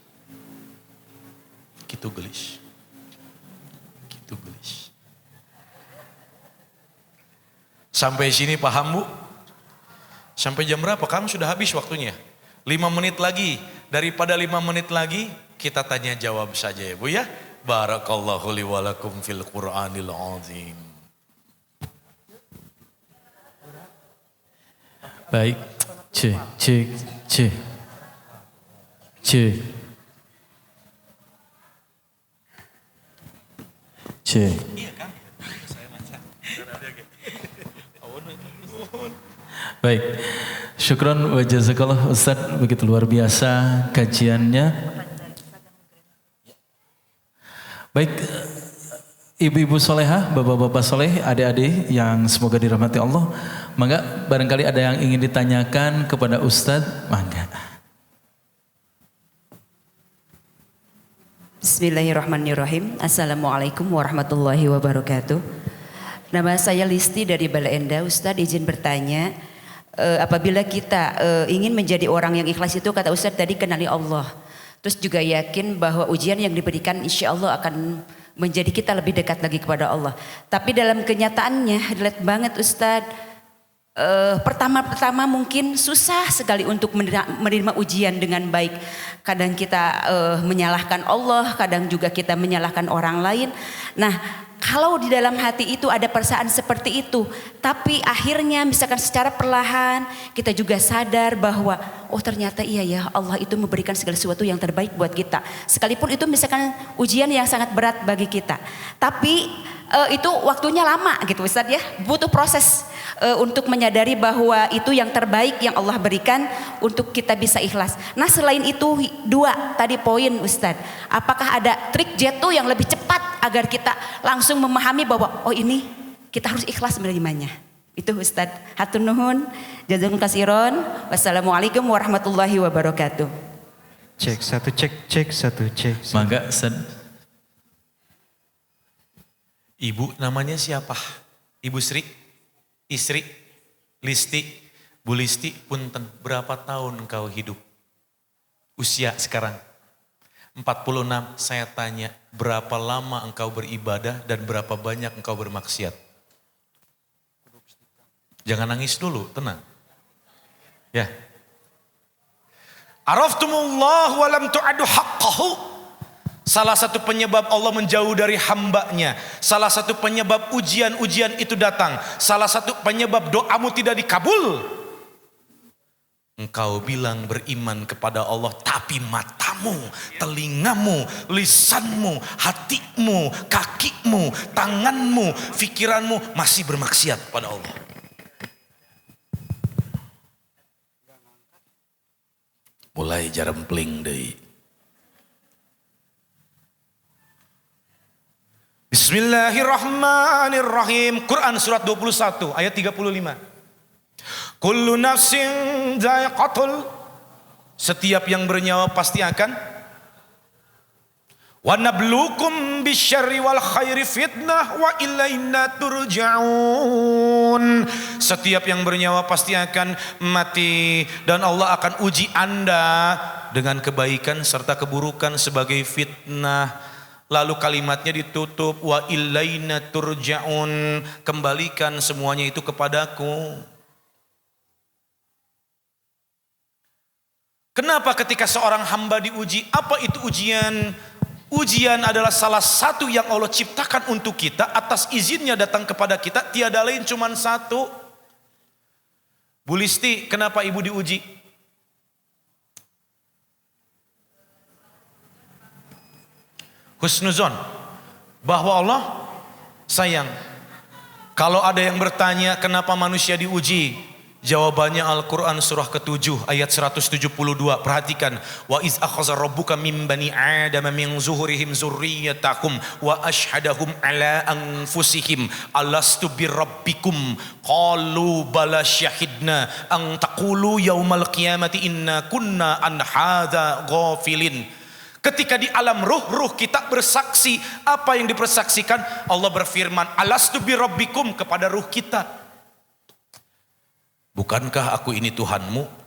Gitu gelis. Gitu gelis. Sampai sini paham, Bu? Sampai jam berapa? Kamu sudah habis waktunya. 5 menit lagi. Daripada 5 menit lagi, kita tanya jawab saja ya, Bu ya. Barakallahu li wa lakum fil Qur'anil azim. Baik. Cek. Iya kan? Saya maca. Baik. Syukron wa jazakallah Ustaz, begitu luar biasa kajiannya. Baik, ibu-ibu solehah, bapak-bapak soleh, adik-adik yang semoga dirahmati Allah. Mangga barangkali ada yang ingin ditanyakan kepada Ustaz, mangga. Bismillahirrahmanirrahim. Assalamualaikum warahmatullahi wabarakatuh. Nama saya Listi dari Balaenda. Ustadz izin bertanya, apabila kita ingin menjadi orang yang ikhlas itu, kata Ustadz tadi kenali Allah. Terus juga yakin bahwa ujian yang diberikan insya Allah akan menjadi kita lebih dekat lagi kepada Allah. Tapi dalam kenyataannya relate banget Ustadz. Pertama-tama mungkin susah sekali untuk menerima ujian dengan baik. Kadang kita menyalahkan Allah, kadang juga kita menyalahkan orang lain. Nah, kalau di dalam hati itu ada perasaan seperti itu, tapi akhirnya misalkan secara perlahan kita juga sadar bahwa oh ternyata iya ya, Allah itu memberikan segala sesuatu yang terbaik buat kita. Sekalipun itu misalkan ujian yang sangat berat bagi kita. Tapi itu waktunya lama gitu Ustadz ya, butuh proses untuk menyadari bahwa itu yang terbaik yang Allah berikan untuk kita bisa ikhlas. Nah selain itu 2 tadi poin Ustadz, apakah ada trik jitu yang lebih cepat agar kita langsung memahami bahwa oh ini kita harus ikhlas menerimanya. Itu Ustadz. Hatur nuhun, jazakum kasiron. Wassalamualaikum warahmatullahi wabarakatuh. Cek 1. Mangga Ustaz. Ibu namanya siapa? Ibu Sri? Istri? Listi? Bu Listi, punten, berapa tahun engkau hidup? Usia sekarang? 46, saya tanya, berapa lama engkau beribadah dan berapa banyak engkau bermaksiat? Jangan nangis dulu, tenang. Ya. Araftumullah wa lam tu'adu haqqahu. Salah satu penyebab Allah menjauh dari hambanya, salah satu penyebab ujian-ujian itu datang, salah satu penyebab doamu tidak dikabul, engkau bilang beriman kepada Allah, tapi matamu, telingamu, lisanmu, hatimu, kakimu, tanganmu, pikiranmu masih bermaksiat pada Allah. Mulai jarempling deui. Bismillahirrahmanirrahim. Quran surat 21 ayat 35. Kullu nafsin dha'iqatul, setiap yang bernyawa pasti akan. Wa nabluukum bisyarri wal khairi fitnah wa ilaina turja'un. Setiap yang bernyawa pasti akan mati dan Allah akan uji Anda dengan kebaikan serta keburukan sebagai fitnah. Lalu kalimatnya ditutup, wa ilaina turja'un, kembalikan semuanya itu kepadaku. Kenapa ketika seorang hamba diuji? Apa itu ujian? Ujian adalah salah satu yang Allah ciptakan untuk kita, atas izinnya datang kepada kita, tiada lain cuman satu. Bu Listi, kenapa ibu diuji? Husnuzon, bahwa Allah sayang. Kalau ada yang bertanya kenapa manusia diuji, jawabannya Al-Quran surah ke-7 ayat 172. Perhatikan, wa iz akhadha rabbuka min bani adama min zuhurihim zurriyyatahum wa ashhadahum ala anfusihim alastu birabbikum qalu bala syahidna an taqulu yaumal qiyamati inna kunna an hadza ghafilin. Ketika di alam ruh kita bersaksi, apa yang dipersaksikan? Allah berfirman, alastu birabbikum, kepada ruh kita. Bukankah aku ini Tuhanmu?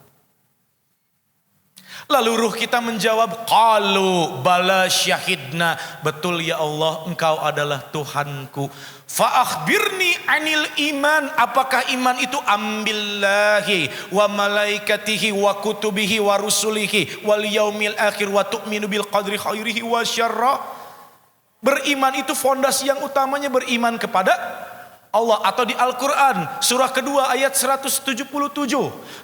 Lalu ruh kita menjawab, qalu bala syahidna, betul ya Allah, engkau adalah Tuhanku. Fa akhbirni anil iman, apakah iman itu? Ambillahi wa malaikatihi wa kutubihi wa rusulihi wal yaumil akhir wa tu'minu bil qadri khairihi wa syarra. Beriman itu fondasi yang utamanya beriman kepada Allah, atau di Al-Quran surah kedua ayat 177,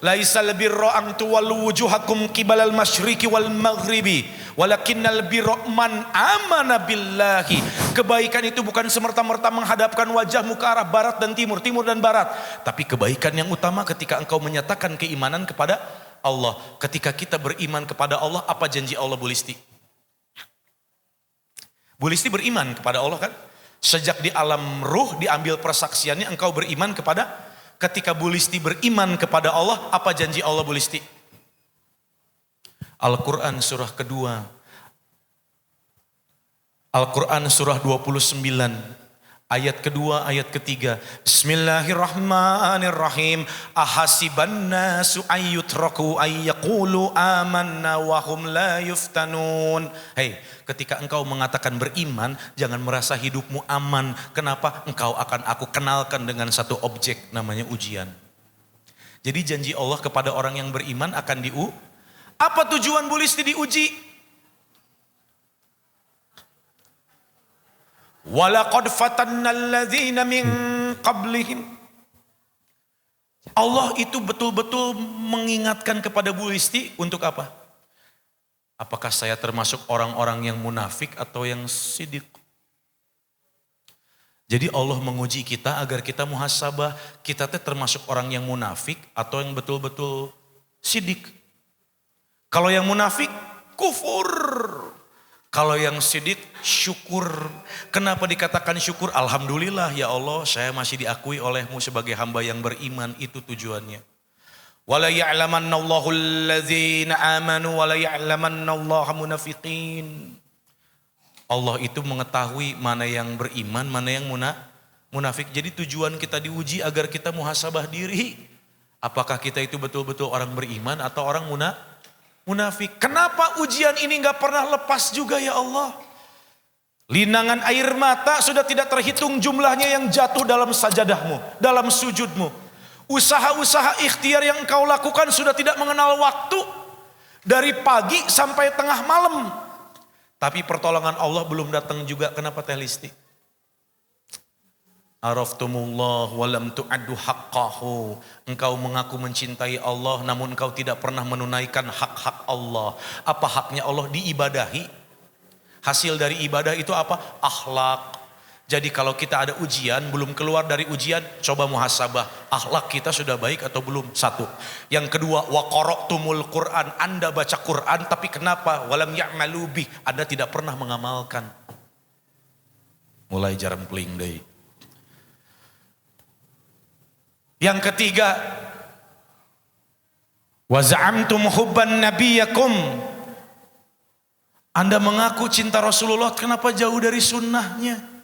laisal birra an tuwallu wujuhakum qibalal masyriqi wal maghribi walakinnal birra man amana billahi. Kebaikan itu bukan semerta-merta menghadapkan wajahmu ke arah barat dan timur, timur dan barat, tapi kebaikan yang utama ketika engkau menyatakan keimanan kepada Allah. Ketika kita beriman kepada Allah, apa janji Allah, Bu Listi? Bu Listi beriman kepada Allah kan? Sejak di alam ruh diambil persaksiannya, engkau beriman kepada. Ketika Bu Listi beriman kepada Allah, apa janji Allah, Bu Listi? Al-Quran surah kedua, Al-Quran surah 29 ayat kedua, ayat ketiga. Bismillahirrahmanirrahim. Ahasiban nasu ayyutraku ayyaqulu amanna wa hum la yuftanun. Hei, ketika engkau mengatakan beriman, jangan merasa hidupmu aman. Kenapa? Engkau akan aku kenalkan dengan satu objek namanya ujian. Jadi janji Allah kepada orang yang beriman akan apa tujuan Bu Listi diuji? Walaqad fatannal ladzina min qablihim. Allah itu betul-betul mengingatkan kepada Bu Listi untuk apa? Apakah saya termasuk orang-orang yang munafik atau yang sidik? Jadi Allah menguji kita agar kita muhasabah, kita termasuk orang yang munafik atau yang betul-betul sidik. Kalau yang munafik, kufur. Kalau yang sidik, syukur. Kenapa dikatakan syukur? Alhamdulillah ya Allah, saya masih diakui olehmu sebagai hamba yang beriman. Itu tujuannya. Wala ya'lamannallahu alladzina amanu wala ya'lamannallaha munafiqin. Allah itu mengetahui mana yang beriman, mana yang munafik. Jadi tujuan kita diuji agar kita muhasabah diri. Apakah kita itu betul-betul orang beriman atau orang munafik? Kenapa ujian ini gak pernah lepas juga ya Allah? Linangan air mata sudah tidak terhitung jumlahnya yang jatuh dalam sajadahmu, dalam sujudmu. Usaha-usaha ikhtiar yang engkau lakukan sudah tidak mengenal waktu. Dari pagi sampai tengah malam. Tapi pertolongan Allah belum datang juga. Kenapa Teh Listi? Araftumullah walam tu'addu haqqahu. Engkau mengaku mencintai Allah namun engkau tidak pernah menunaikan hak-hak Allah. Apa haknya Allah? Diibadahi. Hasil dari ibadah itu apa? Akhlak. Jadi kalau kita ada ujian, belum keluar dari ujian, coba muhasabah. Akhlak kita sudah baik atau belum? Satu. Yang kedua, wa qara'tumul Qur'an. Anda baca Qur'an tapi kenapa? Walam ya'malu bih. Anda tidak pernah mengamalkan. Mulai jarum peling deui. Yang ketiga, wa za'amtum hubban nabiyakum. Anda mengaku cinta Rasulullah, kenapa jauh dari sunnahnya?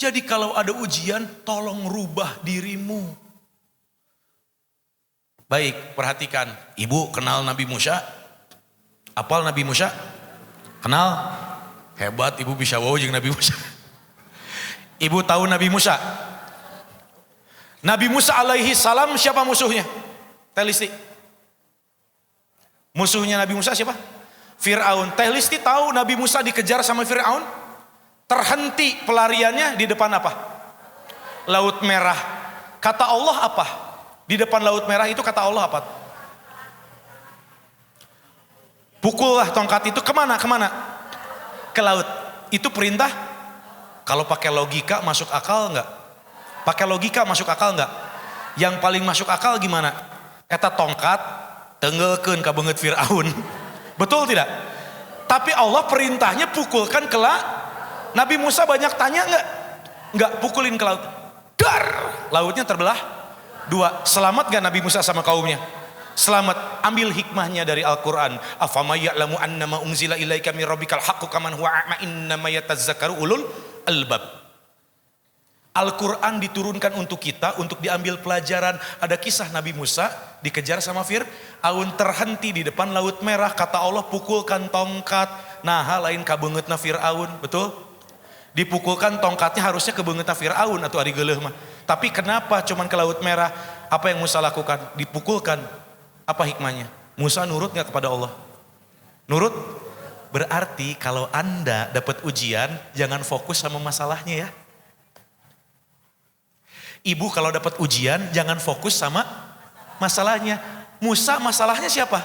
Jadi kalau ada ujian, tolong rubah dirimu. Baik, perhatikan. Ibu kenal Nabi Musa? Apal Nabi Musa? Kenal? Hebat, ibu bisa wow jeung Nabi Musa. Ibu tahu Nabi Musa? Nabi Musa alaihi salam siapa musuhnya? Teh Listi. Musuhnya Nabi Musa siapa? Fir'aun. Teh Listi tahu Nabi Musa dikejar sama Fir'aun? Terhenti pelariannya di depan apa? Laut Merah. Kata Allah apa? Di depan Laut Merah itu kata Allah apa? Pukullah tongkat itu kemana? Kemana? Ke laut. Itu perintah? Kalau pakai logika masuk akal enggak? Pakai logika masuk akal enggak? Yang paling masuk akal gimana? Eta tongkat tenggelkeun ka beungeut Firaun. Betul tidak? Tapi Allah perintahnya pukulkan ke laut. Nabi Musa banyak tanya enggak? Enggak, pukulin ke laut. Dar! Lautnya terbelah dua. Selamat enggak Nabi Musa sama kaumnya? Selamat. Ambil hikmahnya dari Al-Quran. Afama ya'lamu annama unzila ilaika min rabbikal haqqu kaman huwa a'ma innama yatazakkaru ulul albab. Al-Quran diturunkan untuk kita, untuk diambil pelajaran. Ada kisah Nabi Musa dikejar sama Fir'aun, terhenti di depan Laut Merah. Kata Allah, pukulkan tongkat. Nah, lain kabeungeutna Fir'aun, betul? Dipukulkan tongkatnya harusnya ke beungeutna Fir'aun atau ari geuleuh mah. Tapi kenapa cuman ke Laut Merah? Apa yang Musa lakukan? Dipukulkan. Apa hikmahnya? Musa nurut gak kepada Allah? Nurut? Berarti kalau Anda dapat ujian, jangan fokus sama masalahnya ya. Ibu kalau dapat ujian, jangan fokus sama masalahnya. Musa masalahnya siapa?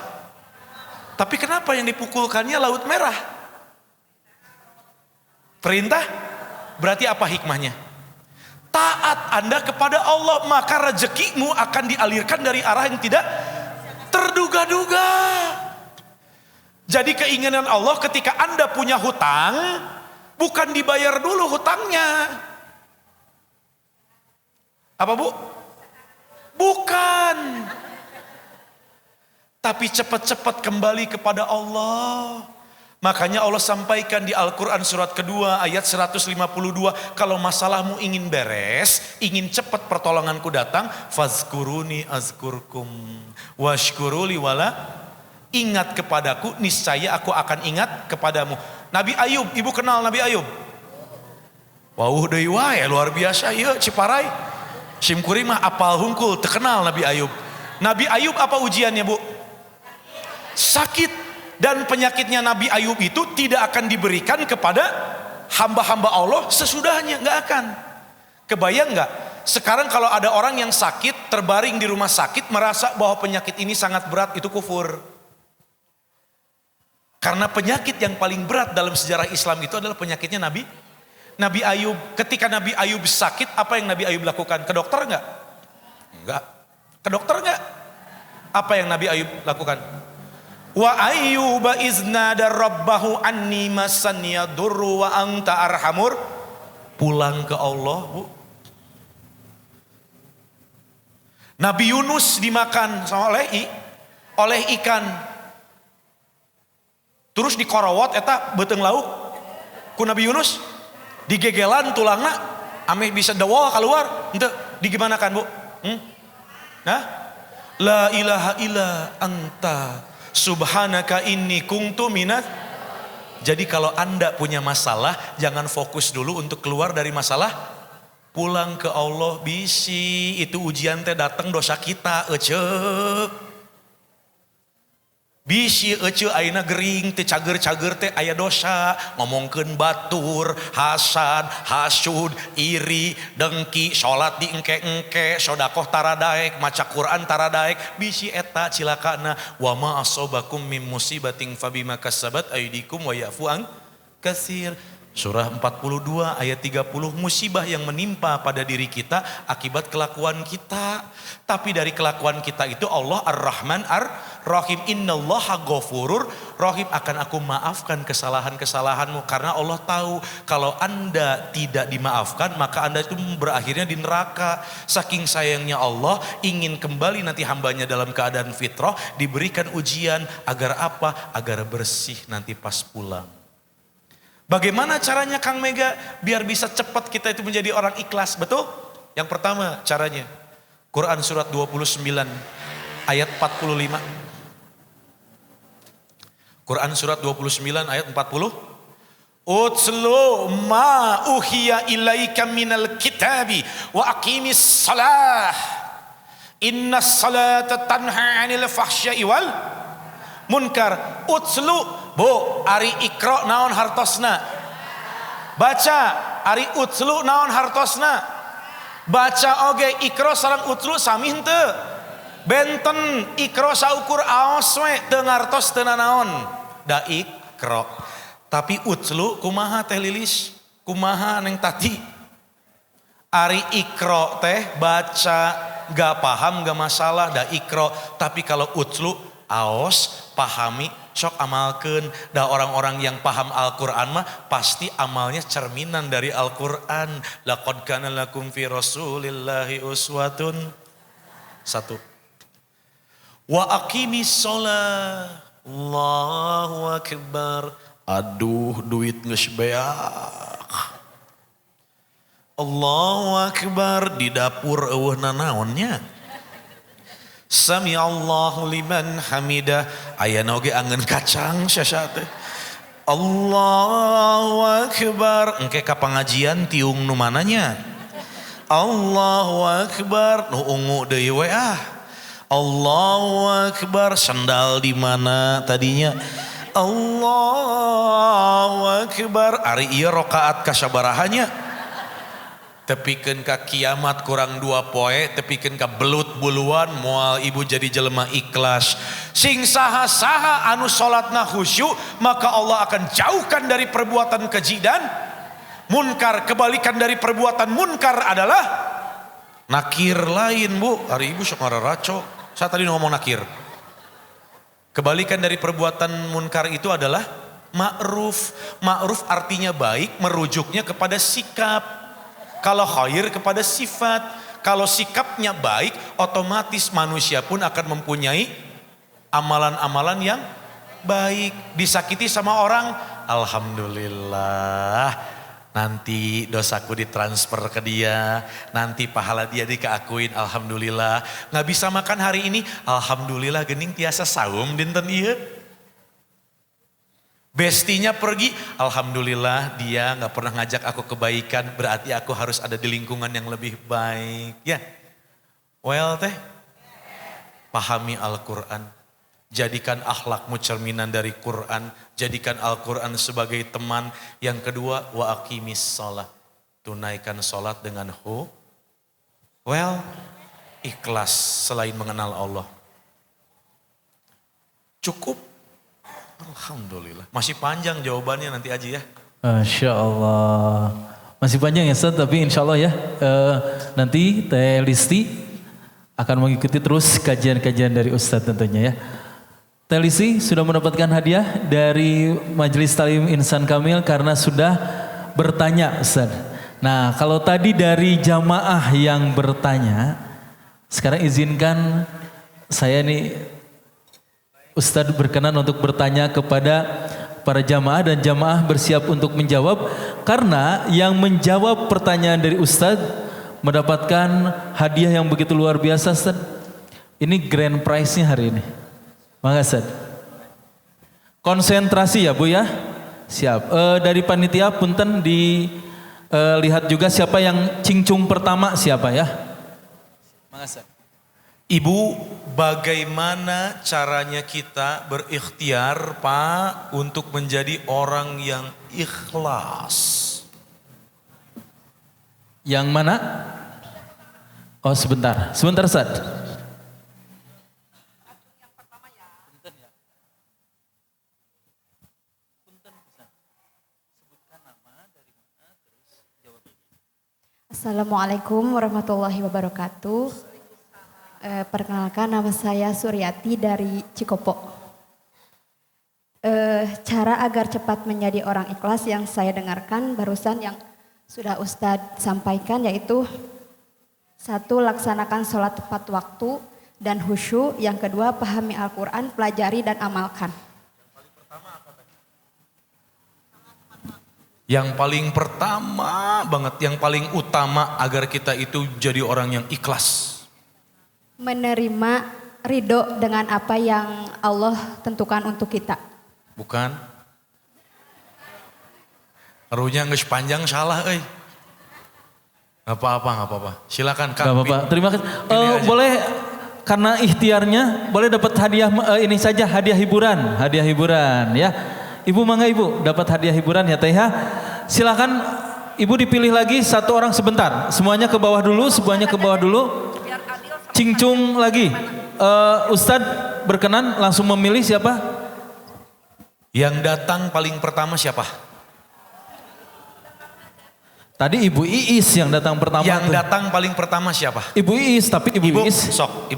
Tapi kenapa yang dipukulkannya Laut Merah? Perintah? Berarti apa hikmahnya? Taat Anda kepada Allah, maka rezekimu akan dialirkan dari arah yang tidak terduga-duga. Jadi keinginan Allah ketika Anda punya hutang, bukan dibayar dulu hutangnya. Apa bu? Bukan. Tapi cepat-cepat kembali kepada Allah. Makanya Allah sampaikan di Al-Quran surat kedua ayat 152. Kalau masalahmu ingin beres, ingin cepat pertolonganku datang, fazkuruni azkurkum washkuruli wala. Ingat kepadaku, niscaya aku akan ingat kepadamu. Nabi Ayub, ibu kenal Nabi Ayub? Wauh deui wae luar biasa ieu Ciparai. Simkuring mah apal hungkul, terkenal Nabi Ayub. Nabi Ayub apa ujiannya bu? Sakit. Dan penyakitnya Nabi Ayub itu tidak akan diberikan kepada hamba-hamba Allah sesudahnya, nggak akan. Kebayang nggak? Sekarang kalau ada orang yang sakit, terbaring di rumah sakit, merasa bahwa penyakit ini sangat berat, itu kufur. Karena penyakit yang paling berat dalam sejarah Islam itu adalah penyakitnya Nabi Ayub. Ketika Nabi Ayub sakit, apa yang Nabi Ayub lakukan? Ke dokter nggak? Enggak. Ke dokter nggak? Apa yang Nabi Ayub lakukan? Wa ayyuba iznada rabbahu anni massaniya durru wa anta arhamur. Pulang ke Allah bu. Nabi Yunus dimakan sama oleh ikan. Terus dikorowot eta beuteung lauk ku Nabi Yunus. Digegelan tulangna ameh bisa dewol keluar. Henteu digimanakan bu? Nah, la ilaha illa anta subhanaka inni kuntu minat. Jadi kalau Anda punya masalah, jangan fokus dulu untuk keluar dari masalah. Pulang ke Allah, bisi itu ujian teh datang dosa kita, eceuk. Bisi ece ayeuna gering teu cager-cager teh aya dosa, ngomongkeun batur, hasad, hasud, iri, dengki, salat diengke-engke, sedekah taradaek, maca Quran taradaek, bisi eta cilakana wa ma asobakum mim musibatin fabima kasabat aydikum wa ya'fu an katsir. Surah 42 ayat 30, musibah yang menimpa pada diri kita akibat kelakuan kita. Tapi dari kelakuan kita itu Allah Ar-Rahman Ar-Rahim. Innallaha ghafurur rahim, akan aku maafkan kesalahan-kesalahanmu. Karena Allah tahu kalau Anda tidak dimaafkan maka Anda itu berakhirnya di neraka. Saking sayangnya Allah ingin kembali nanti hambanya dalam keadaan fitrah, diberikan ujian agar apa? Agar bersih nanti pas pulang. Bagaimana caranya Kang Mega biar bisa cepat kita itu menjadi orang ikhlas? Betul? Yang pertama caranya Quran surat 29 ayat 45. Quran surat 29 ayat 40. Utslu ma uhiya ilaika minal kitabi wa aqimis salah. Innas salata tanha 'anil fahsya'i wal munkar. Utslu bu ari ikro naon hartosna, baca ari utslu naon hartosna, baca oge ikro sareng utslu sami henteu, benten ikro saukur aos we teu ngartos teu naon da ikro. Tapi utslu kumaha teh Lilis, kumaha neng tati, ari ikro teh baca gak paham gak masalah da ikro, tapi kalau utslu aos pahami sok amalkeun. Da orang-orang yang paham Al-Quran mah pasti amalnya cerminan dari Al-Quran. Laqad kana lakum fi rasulillahi uswatun. Satu. Wa aqimis sholah. Allahu akbar. Aduh duit geus beak. Allahu akbar, di dapur eueuhna naonnya. Sami Allahu liman hamidah, aya oge angeun kacang syasa teh. Allahu akbar, engke ka pangajian tiung nu mananya. Allahu akbar, nu ungu deui we ah. Allahu akbar, sandal di mana tadinya. Allahu akbar, ari ieu rakaat kasabarahanya? Tepikeun ka kiamat kurang 2 poe, tepikeun ka belut buluan moal ibu jadi jelema ikhlas. Sing saha-saha anu salatna khusyuk maka Allah akan jauhkan dari perbuatan keji dan munkar. Kebalikan dari perbuatan munkar adalah nakir lain bu. Hari ibu sok ngararaco. Saya tadi ngomong nakir. Kebalikan dari perbuatan munkar itu adalah ma'ruf. Ma'ruf artinya baik, merujuknya kepada sikap. Kalau khair kepada sifat, kalau sikapnya baik, otomatis manusia pun akan mempunyai amalan-amalan yang baik. Disakiti sama orang, alhamdulillah, nanti dosaku ditransfer ke dia, nanti pahala dia dikeakuin, alhamdulillah. Nggak bisa makan hari ini, alhamdulillah gening tiasa saum dinten ieu. Bestinya pergi, alhamdulillah dia gak pernah ngajak aku kebaikan, berarti aku harus ada di lingkungan yang lebih baik. Ya, well teh, pahami Al-Quran, jadikan akhlakmu cerminan dari Quran, jadikan Al-Quran sebagai teman. Yang kedua, wa aqimis sholat, tunaikan sholat dengan ikhlas selain mengenal Allah. Cukup. Alhamdulillah. Masih panjang jawabannya nanti aja ya. Masya Allah. Masih panjang ya Ustaz, tapi insya Allah ya. Nanti Teh Listi akan mengikuti terus kajian-kajian dari Ustaz tentunya ya. Teh Listi sudah mendapatkan hadiah dari Majelis Talim Insan Kamil karena sudah bertanya Ustaz. Nah kalau tadi dari jamaah yang bertanya, sekarang izinkan saya nih Ustadz berkenan untuk bertanya kepada para jamaah dan jamaah bersiap untuk menjawab. Karena yang menjawab pertanyaan dari Ustadz mendapatkan hadiah yang begitu luar biasa Ustadz. Ini grand prize-nya hari ini. Makasih Ustadz. Konsentrasi ya Bu ya. Siap. Dari panitia punten dilihat juga siapa yang cincung pertama siapa ya. Makasih. Ibu, bagaimana caranya kita berikhtiar, Pak, untuk menjadi orang yang ikhlas? Yang mana? Oh sebentar, sebentar Ustaz. Assalamualaikum warahmatullahi wabarakatuh. Perkenalkan nama saya Suryati dari Cikopo. Cara agar cepat menjadi orang ikhlas yang saya dengarkan barusan yang sudah Ustadz sampaikan yaitu 1. Laksanakan sholat tepat waktu dan khusyuk. Yang kedua, pahami Al-Quran, pelajari dan amalkan. Yang paling pertama banget, yang paling utama agar kita itu jadi orang yang ikhlas. Menerima ridho dengan apa yang Allah tentukan untuk kita. Bukan? Ruhnya nggak panjang salah, Nggak apa-apa. Silakan Kak. Gak apa-apa, terima kasih. Pilih aja. Boleh karena ikhtiarnya boleh dapat hadiah ini saja, hadiah hiburan ya. Ibu mangga Ibu dapat hadiah hiburan ya Teh ya. Silakan Ibu dipilih lagi satu orang sebentar. Semuanya ke bawah dulu, Cingcung lagi. Ustadz berkenan langsung memilih siapa? Yang datang paling pertama siapa? Tadi Ibu Iis yang datang pertama. Yang tuh. datang paling pertama siapa? Ibu Iis, tapi Ibu Iis. Sok,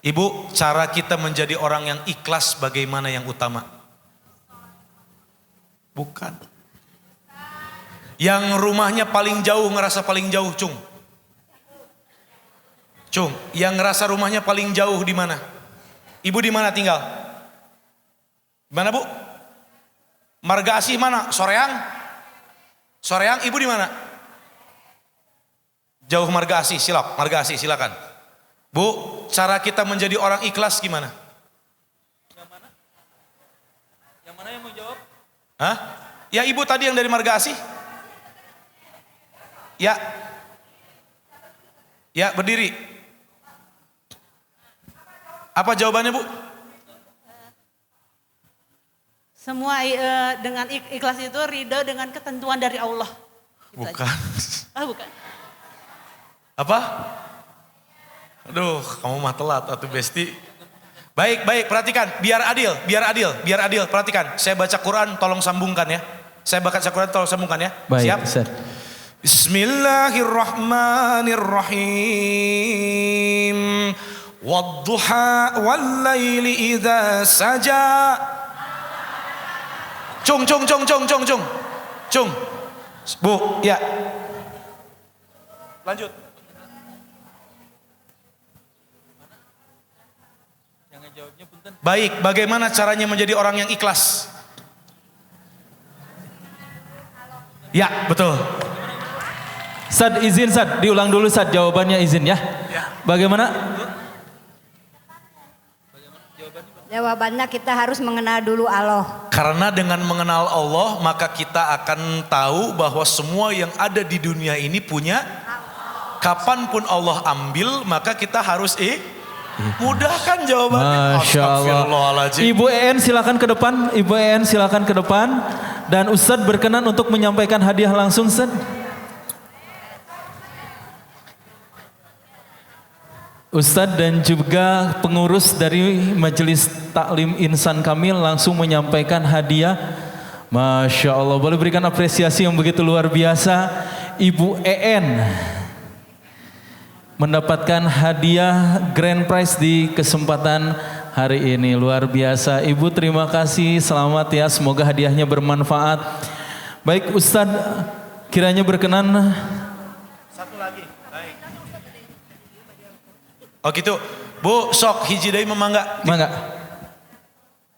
Ibu, cara kita menjadi orang yang ikhlas bagaimana yang utama? Bukan. Yang rumahnya paling jauh, ngerasa paling jauh, Cung, yang ngerasa rumahnya paling jauh di mana? Ibu di mana tinggal? Di mana, Bu? Marga Asih mana? Soreang, Ibu di mana? Jauh Marga Asih, silakan. Bu, cara kita menjadi orang ikhlas gimana? Yang mana yang mau jawab? Hah? Ya Ibu tadi yang dari Marga Asih? Ya. Ya, berdiri. Apa jawabannya, Bu? Semua dengan ikhlas itu ridho dengan ketentuan dari Allah. Gitu Bukan. aja. Bukan. Apa? Aduh, kamu mah telat atuh Besti. Baik, perhatikan, biar adil, perhatikan. Saya baca Quran, tolong sambungkan ya. Baik, Siap? Ustaz. Bismillahirrahmanirrahim. Wadduha wallaili idza saja. Cung. Bu, ya. Lanjut. Baik, bagaimana caranya menjadi orang yang ikhlas? Ya, betul. Sad izin Sad, diulang dulu Sad jawabannya izin ya. Bagaimana? Jawabannya kita harus mengenal dulu Allah. Karena dengan mengenal Allah maka kita akan tahu bahwa semua yang ada di dunia ini punya. Kapanpun Allah ambil maka kita harus mudahkan jawabannya. Masya Allah. Ibu EN silakan ke depan. Dan Ustadz berkenan untuk menyampaikan hadiah langsung Ustadz. Ustadz dan juga pengurus dari Majelis Taklim Insan Kamil langsung menyampaikan hadiah. Masya Allah, boleh berikan apresiasi yang begitu luar biasa. Ibu EN mendapatkan hadiah grand prize di kesempatan hari ini. Luar biasa. Ibu terima kasih, selamat ya, semoga hadiahnya bermanfaat. Baik Ustadz, kiranya berkenan. Satu lagi, baik. Oh gitu, Bu, sok hiji deui mangga. Mangga.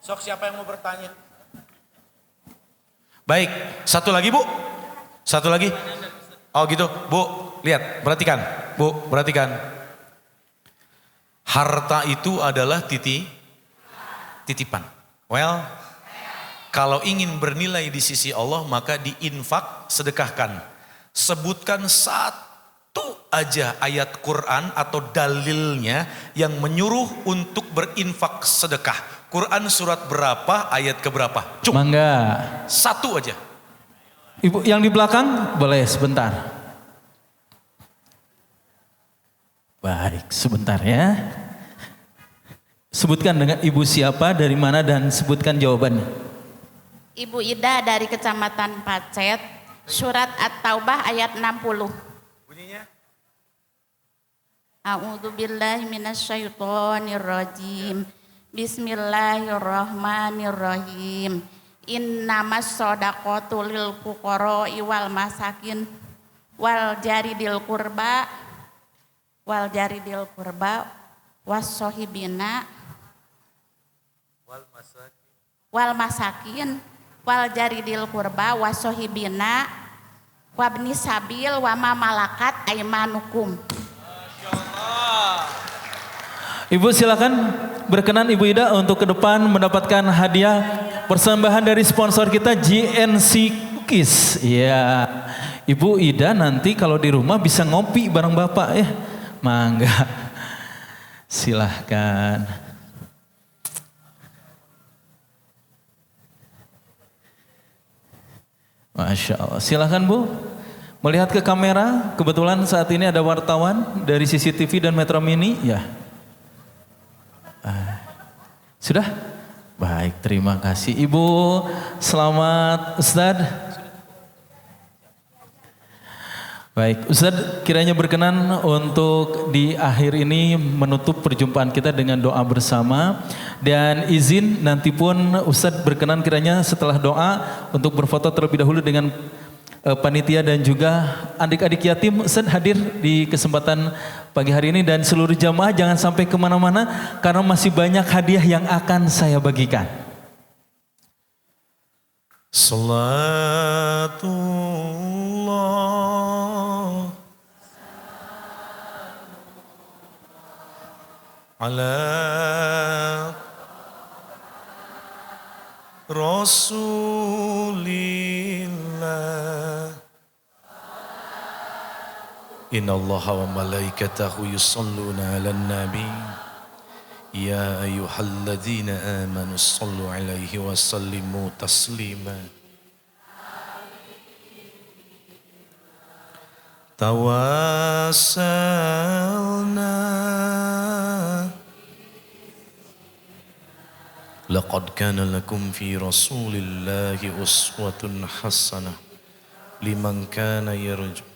Sok siapa yang mau bertanya? Baik, satu lagi Bu. Satu lagi. Oh gitu, Bu, lihat, perhatikan. Bu, perhatikan. Harta itu adalah titipan. Well, kalau ingin bernilai di sisi Allah maka diinfak, sedekahkan. Sebutkan satu aja ayat Quran atau dalilnya yang menyuruh untuk berinfak sedekah. Quran surat berapa, ayat keberapa? Cuk, Mangga. satu aja. Ibu yang di belakang boleh sebentar. Baik, sebentar ya. Sebutkan dengan ibu siapa, dari mana, dan sebutkan jawabannya. Ibu Ida dari Kecamatan Pacet, surat At-Taubah ayat 60. Bunyinya? A'udzu billahi minasyaitonir rajim. Bismillahirrahmanirrahim. Innamas shadaqatu lil fuqara'i wal masakin wal jaridil qurba was-sohibina wal masakin wal jaridil qurba was-sohibina wabni sabil wa ma malakat aymanukum. Ibu silakan, berkenan Ibu Ida untuk ke depan mendapatkan hadiah persembahan dari sponsor kita GNC Cookies. Ya, Ibu Ida nanti kalau di rumah bisa ngopi bareng Bapak ya. Mangga. Silahkan. Masya Allah. Silahkan Bu. Melihat ke kamera, kebetulan saat ini ada wartawan dari CCTV dan Metro Mini. Ya. Sudah? Baik, terima kasih Ibu. Selamat Ustadz. Baik, Ustadz kiranya berkenan untuk di akhir ini menutup perjumpaan kita dengan doa bersama. Dan izin nanti pun Ustadz berkenan kiranya setelah doa untuk berfoto terlebih dahulu dengan panitia dan juga adik-adik yatim. Ustadz hadir di kesempatan pagi hari ini dan seluruh jamaah jangan sampai kemana-mana karena masih banyak hadiah yang akan saya bagikan. Salatullah ala Rasulillah. Innallaha wa malaikatahu yusalluna 'alan nabi. Ya ayyuhalladzina amanu shallu 'alaihi wa sallimu taslima. Tawassalna laqad kana lakum fi rasulillahi uswatun hasanah liman kana yarju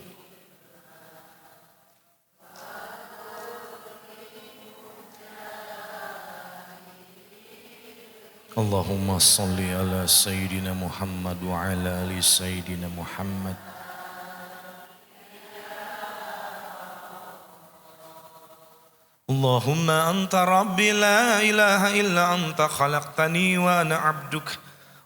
Allahumma salli ala Sayyidina Muhammad wa ala ali Sayyidina Muhammad. Allahumma anta rabbi la ilaha illa anta khalaqtani wa ana abduk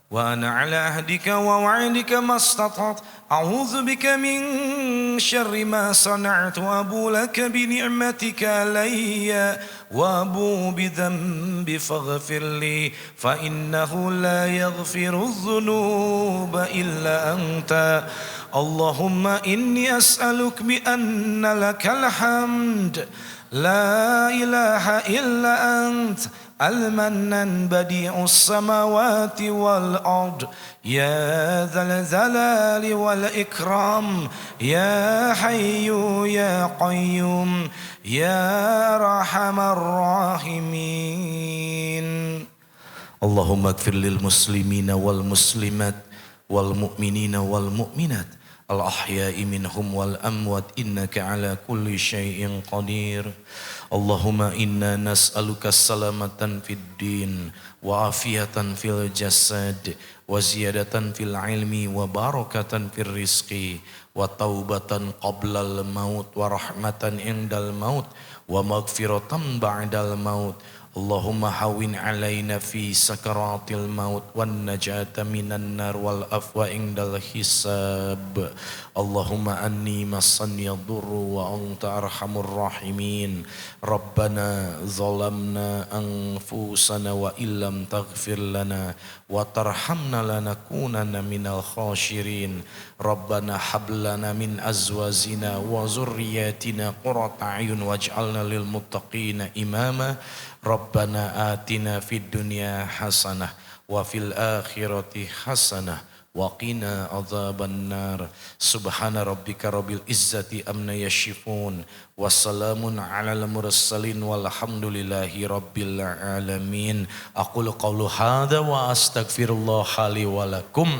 wa ana ala ahdika wa wa'idika mastata'at a'udzu bika min syarri ma sana'tu wa abu laka bi ni'matika alayya wa abu bi dhanbi faghfir li fa innahu la yaghfiru dhunuba illa anta. Allahumma inni as'aluk bi anna lakal hamd la ilaha illa ant al-mannan badi'us samawati wal ard ya dzal jalali wal ikram ya hayyu ya qayyum ya arhamar rahimin. Allahumma ighfir lil muslimina wal muslimat wal mu'minina wal mu'minat al-ahya'i minhum wal amwat innaka ala kulli syai'in qadir. Allahumma inna nas'aluka salamatan fid din wa afiyatan fil jasad wa ziyadatan fil ilmi wa barakatan fil rizqi wa taubatan qablal maut wa rahmatan indal maut wa maghfiratan ba'dal maut. Allahumma hawin alaina fi sakaratil maut wan najata minan nar wal afwa indal hisab. Allahumma anni masani yadurru wa anta arhamur rahimin. Rabbana zalamna anfusana wa illam taghfir lana wa tarhamna lanakunanna minal khashirin. Rabbana hablana min azwajina wa zurriyatina qurrata a'yun waj'alna lil muttaqina imama. Rabbana atina fid dunya hasanah wa fil akhirati hasanah wa qina adzaban nar. Subhana rabbika rabbil izzati amma yasifun wa salamun alal mursalin walhamdulillahi rabbil alamin. Aqulu qawlu hadza wa astaghfirullah li wa lakum.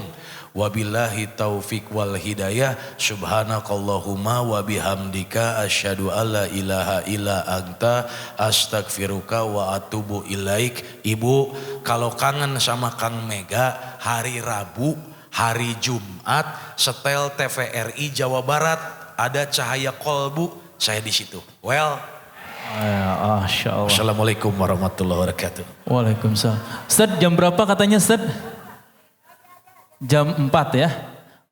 Wabillahi taufik wal hidayah. Subhanakallahumma wa bihamdika asyhadu alla ilaha illa anta astaghfiruka wa atubu ilaik. Ibu, kalau kangen sama Kang Mega, hari Rabu, hari Jumat, setel TVRI Jawa Barat, ada Cahaya Kolbu, saya di situ. Well, Masya Allah. Assalamualaikum warahmatullahi wabarakatuh. Waalaikumsalam. Ustaz, jam berapa katanya Ustaz? Jam 4 ya?